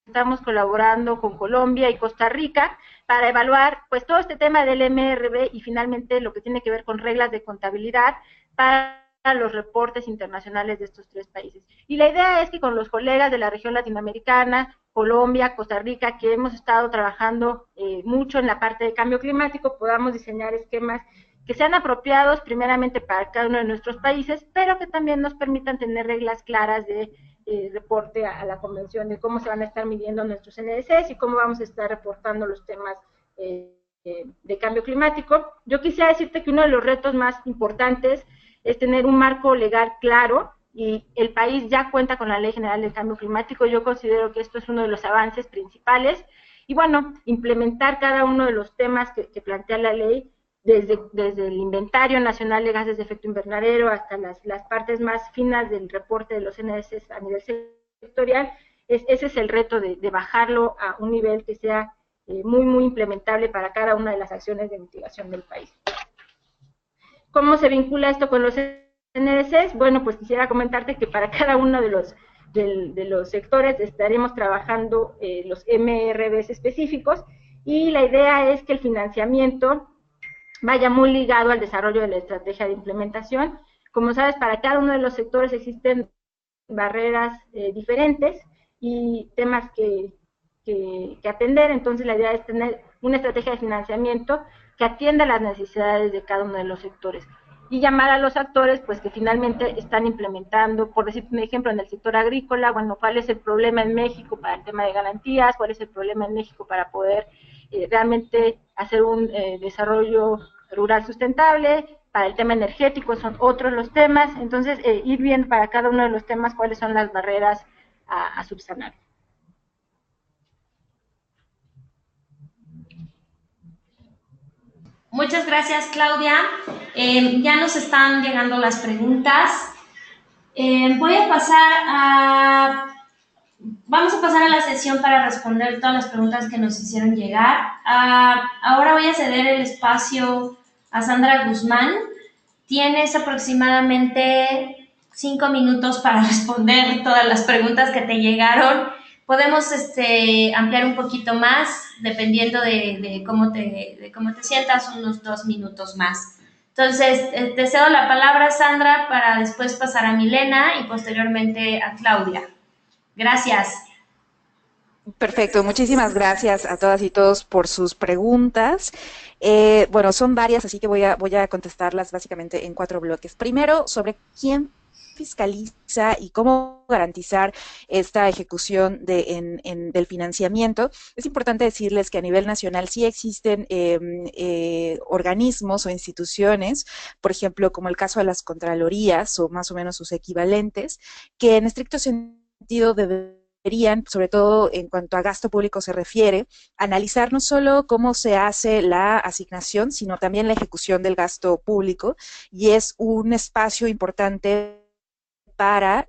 estamos colaborando con Colombia y Costa Rica para evaluar pues todo este tema del MRV y finalmente lo que tiene que ver con reglas de contabilidad para los reportes internacionales de estos 3 países. Y la idea es que con los colegas de la región latinoamericana, Colombia, Costa Rica, que hemos estado trabajando mucho en la parte de cambio climático, podamos diseñar esquemas que sean apropiados primeramente para cada uno de nuestros países, pero que también nos permitan tener reglas claras de reporte a la convención de cómo se van a estar midiendo nuestros NDCs y cómo vamos a estar reportando los temas de cambio climático. Yo quisiera decirte que uno de los retos más importantes es tener un marco legal claro, y el país ya cuenta con la Ley General del Cambio Climático. Yo considero que esto es uno de los avances principales, y bueno, implementar cada uno de los temas que plantea la ley, desde el inventario nacional de gases de efecto invernadero hasta las partes más finas del reporte de los NDCs a nivel sectorial. Ese es el reto de bajarlo a un nivel que sea muy implementable para cada una de las acciones de mitigación del país. ¿Cómo se vincula esto con los NDCs? Bueno, pues quisiera comentarte que para cada uno de los sectores estaremos trabajando los MRVs específicos, y la idea es que el financiamiento vaya muy ligado al desarrollo de la estrategia de implementación. Como sabes, para cada uno de los sectores existen barreras diferentes y temas que atender. Entonces la idea es tener una estrategia de financiamiento que atienda las necesidades de cada uno de los sectores y llamar a los actores pues que finalmente están implementando. Por decir un ejemplo, en el sector agrícola, bueno, ¿cuál es el problema en México para el tema de garantías? ¿Cuál es el problema en México para poder realmente hacer un desarrollo rural sustentable? para el tema energético son otros los temas, entonces ir viendo para cada uno de los temas cuáles son las barreras a subsanar. Muchas gracias, Claudia. Ya nos están llegando las preguntas. Vamos a pasar a la sesión para responder todas las preguntas que nos hicieron llegar. Ahora voy a ceder el espacio a Sandra Guzmán. Tienes aproximadamente 5 minutos para responder todas las preguntas que te llegaron. Podemos ampliar un poquito más, dependiendo de cómo te sientas, unos 2 minutos más. Entonces, te cedo la palabra, Sandra, para después pasar a Milena y posteriormente a Claudia. Gracias. Perfecto, muchísimas gracias a todas y todos por sus preguntas. Bueno, son varias, así que voy a contestarlas básicamente en 4 bloques. Primero, sobre quién fiscaliza y cómo garantizar esta ejecución del financiamiento. Es importante decirles que a nivel nacional sí existen organismos o instituciones, por ejemplo, como el caso de las Contralorías o más o menos sus equivalentes, que en estricto sentido deberían, sobre todo en cuanto a gasto público se refiere, analizar no solo cómo se hace la asignación, sino también la ejecución del gasto público, y es un espacio importante al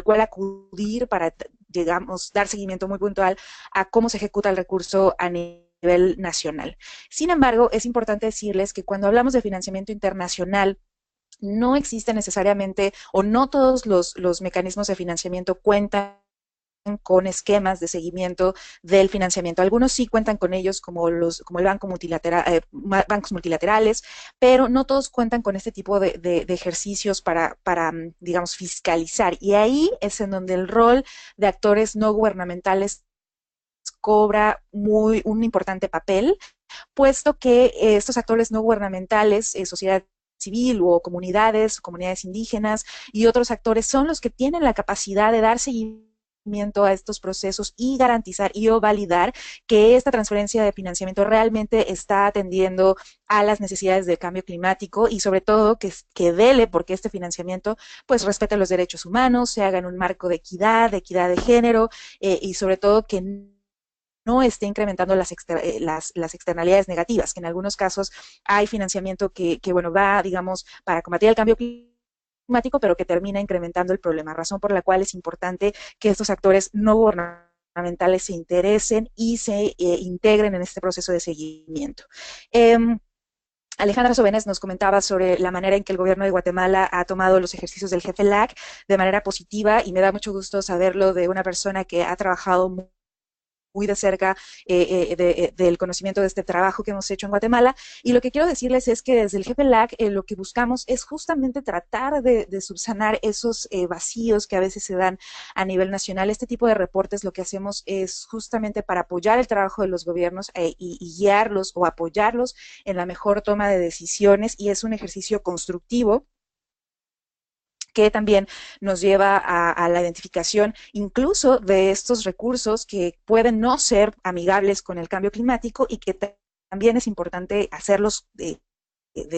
cual acudir para, digamos, dar seguimiento muy puntual a cómo se ejecuta el recurso a nivel nacional. Sin embargo, es importante decirles que cuando hablamos de financiamiento internacional, no existe necesariamente, o no todos los mecanismos de financiamiento cuentan con esquemas de seguimiento del financiamiento. Algunos sí cuentan con ellos, como el bancos multilaterales, pero no todos cuentan con este tipo de ejercicios para, digamos, fiscalizar. Y ahí es en donde el rol de actores no gubernamentales cobra un importante papel, puesto que estos actores no gubernamentales, sociedad civil o comunidades indígenas y otros actores son los que tienen la capacidad de dar seguimiento a estos procesos y garantizar o validar que esta transferencia de financiamiento realmente está atendiendo a las necesidades del cambio climático y sobre todo que vele porque este financiamiento pues respete los derechos humanos, se haga en un marco de equidad de género y sobre todo que no esté incrementando las externalidades negativas, que en algunos casos hay financiamiento que bueno, va, digamos, para combatir el cambio climático, pero que termina incrementando el problema, razón por la cual es importante que estos actores no gubernamentales se interesen y se integren en este proceso de seguimiento. Alejandra Sobenes nos comentaba sobre la manera en que el gobierno de Guatemala ha tomado los ejercicios del GFELAC de manera positiva y me da mucho gusto saberlo de una persona que ha trabajado muy de cerca del conocimiento de este trabajo que hemos hecho en Guatemala. Y lo que quiero decirles es que desde el GFELAC lo que buscamos es justamente tratar de subsanar esos vacíos que a veces se dan a nivel nacional. Este tipo de reportes lo que hacemos es justamente para apoyar el trabajo de los gobiernos y guiarlos o apoyarlos en la mejor toma de decisiones, y es un ejercicio constructivo que también nos lleva a la identificación incluso de estos recursos que pueden no ser amigables con el cambio climático y que también es importante hacerlos de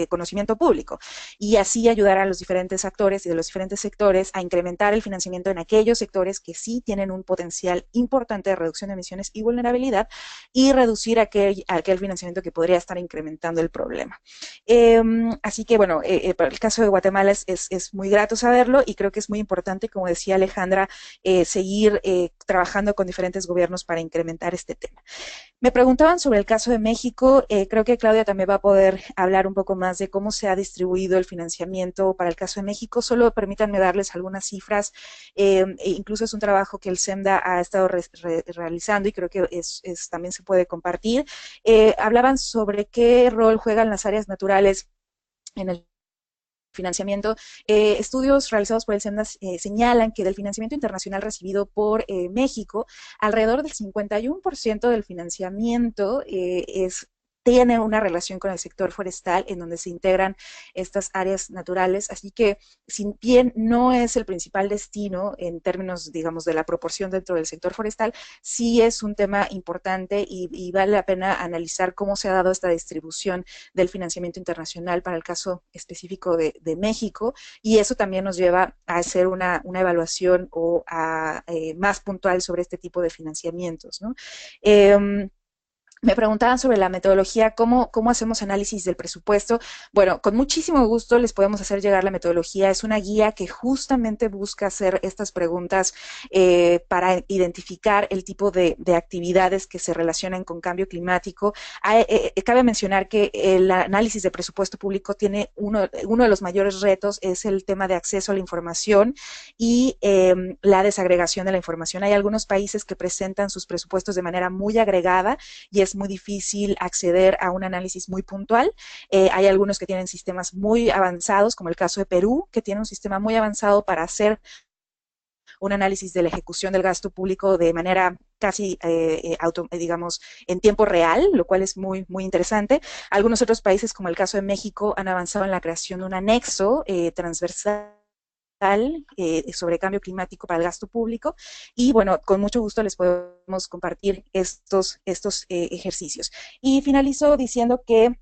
conocimiento público y así ayudar a los diferentes actores y de los diferentes sectores a incrementar el financiamiento en aquellos sectores que sí tienen un potencial importante de reducción de emisiones y vulnerabilidad y reducir aquel financiamiento que podría estar incrementando el problema. Así que bueno, para el caso de Guatemala es muy grato saberlo y creo que es muy importante, como decía Alejandra, seguir trabajando con diferentes gobiernos para incrementar este tema. Me preguntaban sobre el caso de México, creo que Claudia también va a poder hablar un poco más de cómo se ha distribuido el financiamiento para el caso de México. Solo permítanme darles algunas cifras, incluso es un trabajo que el SEMDA ha estado realizando y creo que también se puede compartir. Hablaban sobre qué rol juegan las áreas naturales en el financiamiento. Estudios realizados por el SEMDA señalan que del financiamiento internacional recibido por México, alrededor del 51% del financiamiento tiene una relación con el sector forestal en donde se integran estas áreas naturales, así que si bien no es el principal destino en términos, digamos, de la proporción dentro del sector forestal, sí es un tema importante y vale la pena analizar cómo se ha dado esta distribución del financiamiento internacional para el caso específico de México, y eso también nos lleva a hacer una evaluación o a, más puntual sobre este tipo de financiamientos, ¿no? Me preguntaban sobre la metodología, ¿cómo hacemos análisis del presupuesto? Bueno, con muchísimo gusto les podemos hacer llegar la metodología. Es una guía que justamente busca hacer estas preguntas para identificar el tipo de actividades que se relacionan con cambio climático. Cabe mencionar que el análisis de presupuesto público tiene uno de los mayores retos, es el tema de acceso a la información y la desagregación de la información. Hay algunos países que presentan sus presupuestos de manera muy agregada y es muy difícil acceder a un análisis muy puntual. Hay algunos que tienen sistemas muy avanzados, como el caso de Perú, que tiene un sistema muy avanzado para hacer un análisis de la ejecución del gasto público de manera casi, digamos, en tiempo real, lo cual es muy, muy interesante. Algunos otros países, como el caso de México, han avanzado en la creación de un anexo transversal sobre cambio climático para el gasto público, y bueno, con mucho gusto les podemos compartir estos ejercicios. Y finalizo diciendo que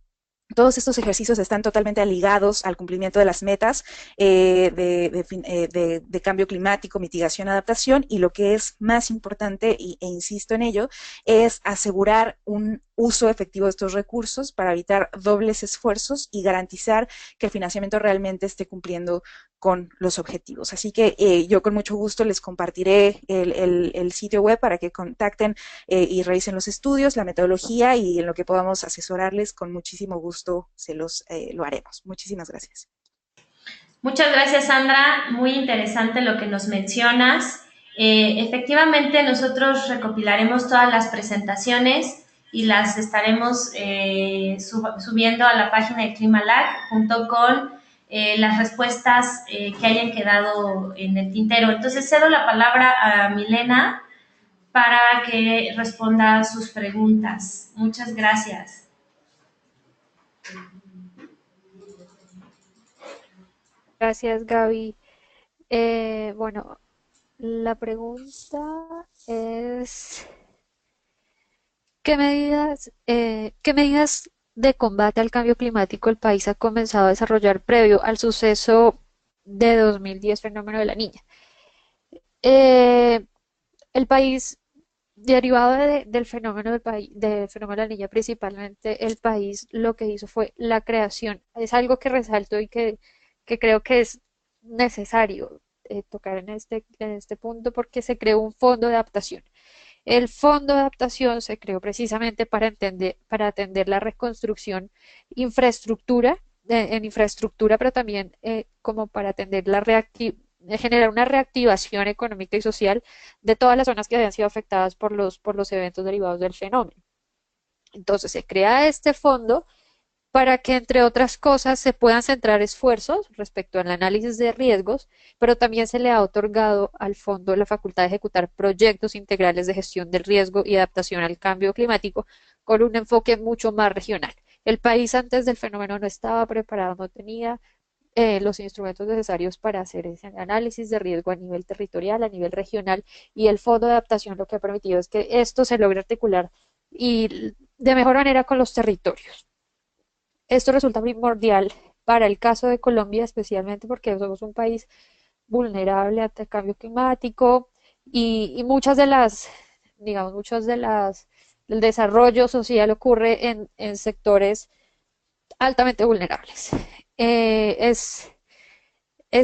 todos estos ejercicios están totalmente ligados al cumplimiento de las metas de cambio climático, mitigación, adaptación, y lo que es más importante, e insisto en ello, es asegurar un uso efectivo de estos recursos para evitar dobles esfuerzos y garantizar que el financiamiento realmente esté cumpliendo con los objetivos. Así que yo con mucho gusto les compartiré el sitio web para que contacten y revisen los estudios, la metodología, y en lo que podamos asesorarles, con muchísimo gusto lo haremos. Muchísimas gracias. Muchas gracias, Sandra. Muy interesante lo que nos mencionas. Efectivamente, nosotros recopilaremos todas las presentaciones y las estaremos subiendo a la página de Climalac junto con las respuestas que hayan quedado en el tintero. Entonces, cedo la palabra a Milena para que responda sus preguntas. Muchas gracias. Gracias, Gaby. Bueno, la pregunta es, ¿qué medidas de combate al cambio climático el país ha comenzado a desarrollar previo al suceso de 2010, fenómeno de la Niña? El país, derivado del fenómeno del fenómeno de la Niña, principalmente el país lo que hizo fue la creación. Es algo que resalto y que creo que es necesario tocar en este punto, porque se creó un fondo de adaptación. El fondo de adaptación se creó precisamente para atender la reconstrucción en infraestructura, pero también como para atender generar una reactivación económica y social de todas las zonas que habían sido afectadas por los eventos derivados del fenómeno. Entonces se crea este fondo para que, entre otras cosas, se puedan centrar esfuerzos respecto al análisis de riesgos, pero también se le ha otorgado al fondo la facultad de ejecutar proyectos integrales de gestión del riesgo y adaptación al cambio climático con un enfoque mucho más regional. El país antes del fenómeno no estaba preparado, no tenía los instrumentos necesarios para hacer ese análisis de riesgo a nivel territorial, a nivel regional, y el fondo de adaptación lo que ha permitido es que esto se logre articular y de mejor manera con los territorios. Esto resulta primordial para el caso de Colombia, especialmente porque somos un país vulnerable ante el cambio climático y el desarrollo social ocurre en sectores altamente vulnerables. Es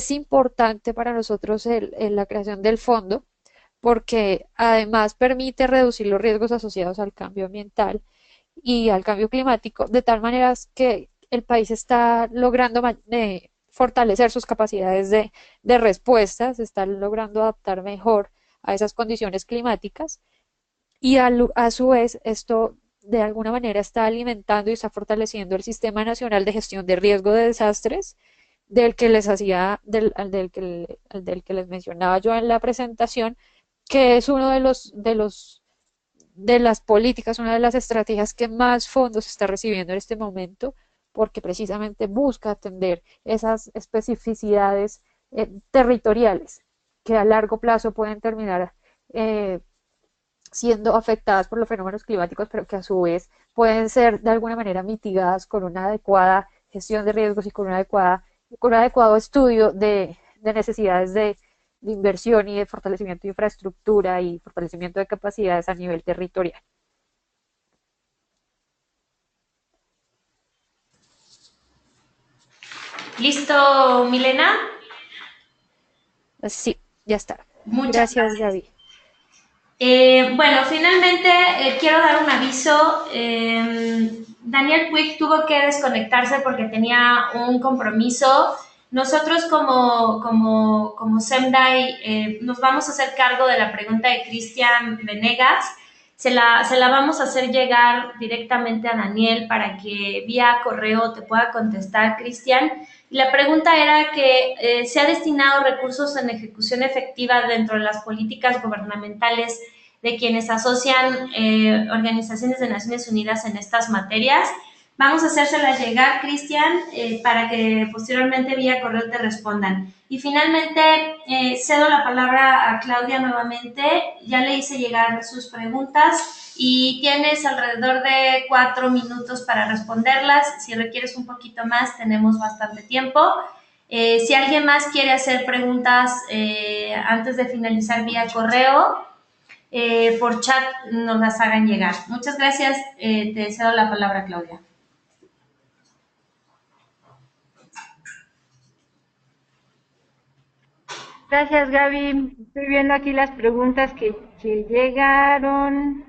importante para nosotros la creación del fondo, porque además permite reducir los riesgos asociados al cambio ambiental y al cambio climático, de tal manera que el país está logrando fortalecer sus capacidades de respuesta, se está logrando adaptar mejor a esas condiciones climáticas, y a su vez esto de alguna manera está alimentando y está fortaleciendo el Sistema Nacional de Gestión de Riesgo de Desastres, del que les mencionaba yo en la presentación, que es uno de los de las políticas, una de las estrategias que más fondos está recibiendo en este momento, porque precisamente busca atender esas especificidades territoriales que a largo plazo pueden terminar siendo afectadas por los fenómenos climáticos, pero que a su vez pueden ser de alguna manera mitigadas con una adecuada gestión de riesgos y con un adecuado estudio de necesidades de inversión y de fortalecimiento de infraestructura y fortalecimiento de capacidades a nivel territorial. ¿Listo, Milena? Sí, ya está. Muchas Gracias, Gaby. Bueno, finalmente quiero dar un aviso. Daniel Puig tuvo que desconectarse porque tenía un compromiso. Nosotros como SEMDAI nos vamos a hacer cargo de la pregunta de Cristian Venegas. Se la vamos a hacer llegar directamente a Daniel para que vía correo te pueda contestar, Cristian. La pregunta era que se ha destinado recursos en ejecución efectiva dentro de las políticas gubernamentales de quienes asocian organizaciones de Naciones Unidas en estas materias. Vamos a hacérselas llegar, Cristian, para que posteriormente vía correo te respondan. Y finalmente cedo la palabra a Claudia nuevamente. Ya le hice llegar sus preguntas y tienes alrededor de 4 minutos para responderlas. Si requieres un poquito más, tenemos bastante tiempo. Si alguien más quiere hacer preguntas antes de finalizar vía correo, por chat nos las hagan llegar. Muchas gracias. Te cedo la palabra, Claudia. Gracias, Gaby. Estoy viendo aquí las preguntas que llegaron.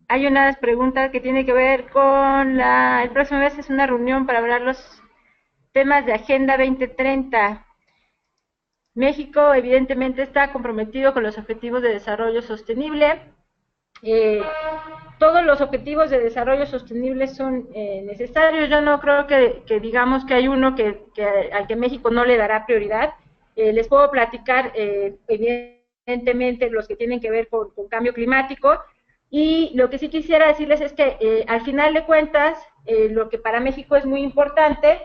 Hay unas preguntas que tienen que ver con el próximo mes es una reunión para hablar los temas de Agenda 2030. México evidentemente está comprometido con los objetivos de desarrollo sostenible. Todos los objetivos de desarrollo sostenible son necesarios. Yo no creo que digamos que hay uno al que México no le dará prioridad. Les puedo platicar evidentemente los que tienen que ver con cambio climático. Y lo que sí quisiera decirles es que al final de cuentas, lo que para México es muy importante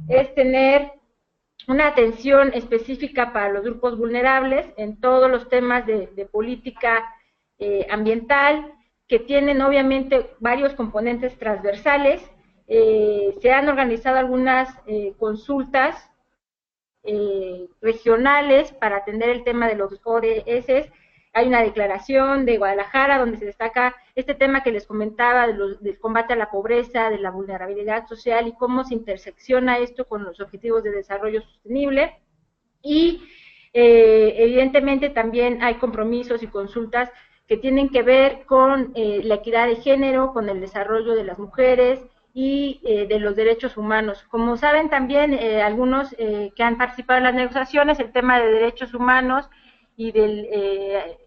es tener una atención específica para los grupos vulnerables en todos los temas de política ambiental, que tienen obviamente varios componentes transversales. Se han organizado algunas consultas regionales para atender el tema de los ODS. Hay una declaración de Guadalajara donde se destaca este tema que les comentaba del combate a la pobreza, de la vulnerabilidad social y cómo se intersecciona esto con los objetivos de desarrollo sostenible. Y evidentemente también hay compromisos y consultas que tienen que ver con la equidad de género, con el desarrollo de las mujeres y de los derechos humanos. Como saben también algunos que han participado en las negociaciones, el tema de derechos humanos y de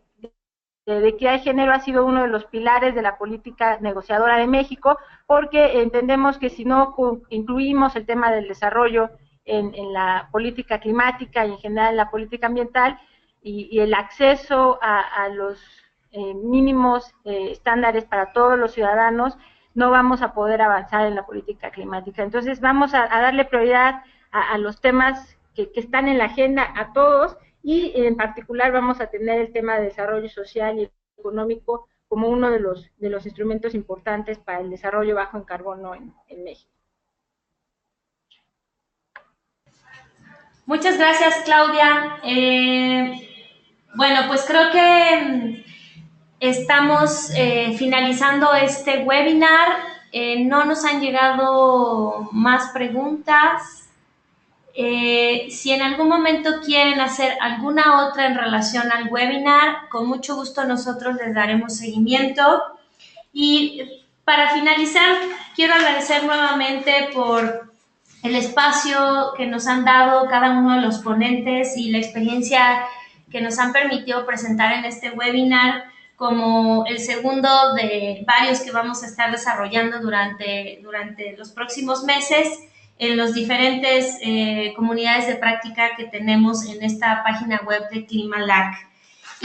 equidad de género ha sido uno de los pilares de la política negociadora de México, porque entendemos que si no incluimos el tema del desarrollo en la política climática y en general en la política ambiental y el acceso a los mínimos estándares para todos los ciudadanos, no vamos a poder avanzar en la política climática. Entonces vamos a darle prioridad a los temas que están en la agenda a todos, y en particular vamos a tener el tema de desarrollo social y económico como uno de los instrumentos importantes para el desarrollo bajo en carbono en México. Muchas gracias, Claudia. Bueno, pues creo que estamos finalizando este webinar. No nos han llegado más preguntas. Si en algún momento quieren hacer alguna otra en relación al webinar, con mucho gusto nosotros les daremos seguimiento. Y para finalizar, quiero agradecer nuevamente por el espacio que nos han dado cada uno de los ponentes y la experiencia que nos han permitido presentar en este webinar, como el segundo de varios que vamos a estar desarrollando durante los próximos meses en las diferentes comunidades de práctica que tenemos en esta página web de ClimaLAC.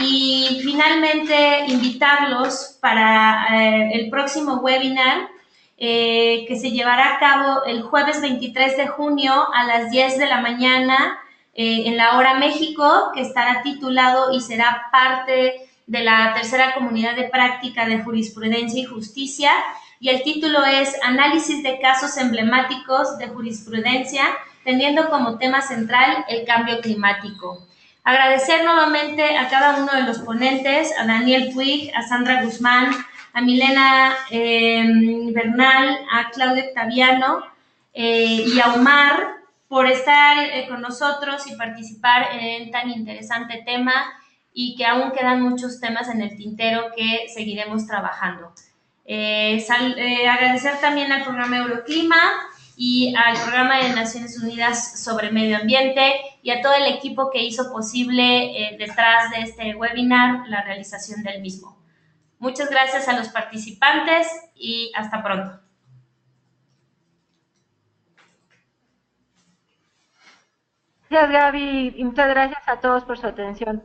Y finalmente invitarlos para el próximo webinar que se llevará a cabo el jueves 23 de junio a las 10 de la mañana en la hora México, que estará titulado y será parte de la tercera comunidad de práctica de jurisprudencia y justicia, y el título es Análisis de casos emblemáticos de jurisprudencia, teniendo como tema central el cambio climático. Agradecer nuevamente a cada uno de los ponentes, a Daniel Puig, a Sandra Guzmán, a Milena Bernal, a Claudia Octaviano y a Omar por estar con nosotros y participar en tan interesante tema, y que aún quedan muchos temas en el tintero que seguiremos trabajando. Agradecer también al programa Euroclima y al programa de Naciones Unidas sobre Medio Ambiente y a todo el equipo que hizo posible detrás de este webinar la realización del mismo. Muchas gracias a los participantes y hasta pronto. Gracias, Gaby, y muchas gracias a todos por su atención.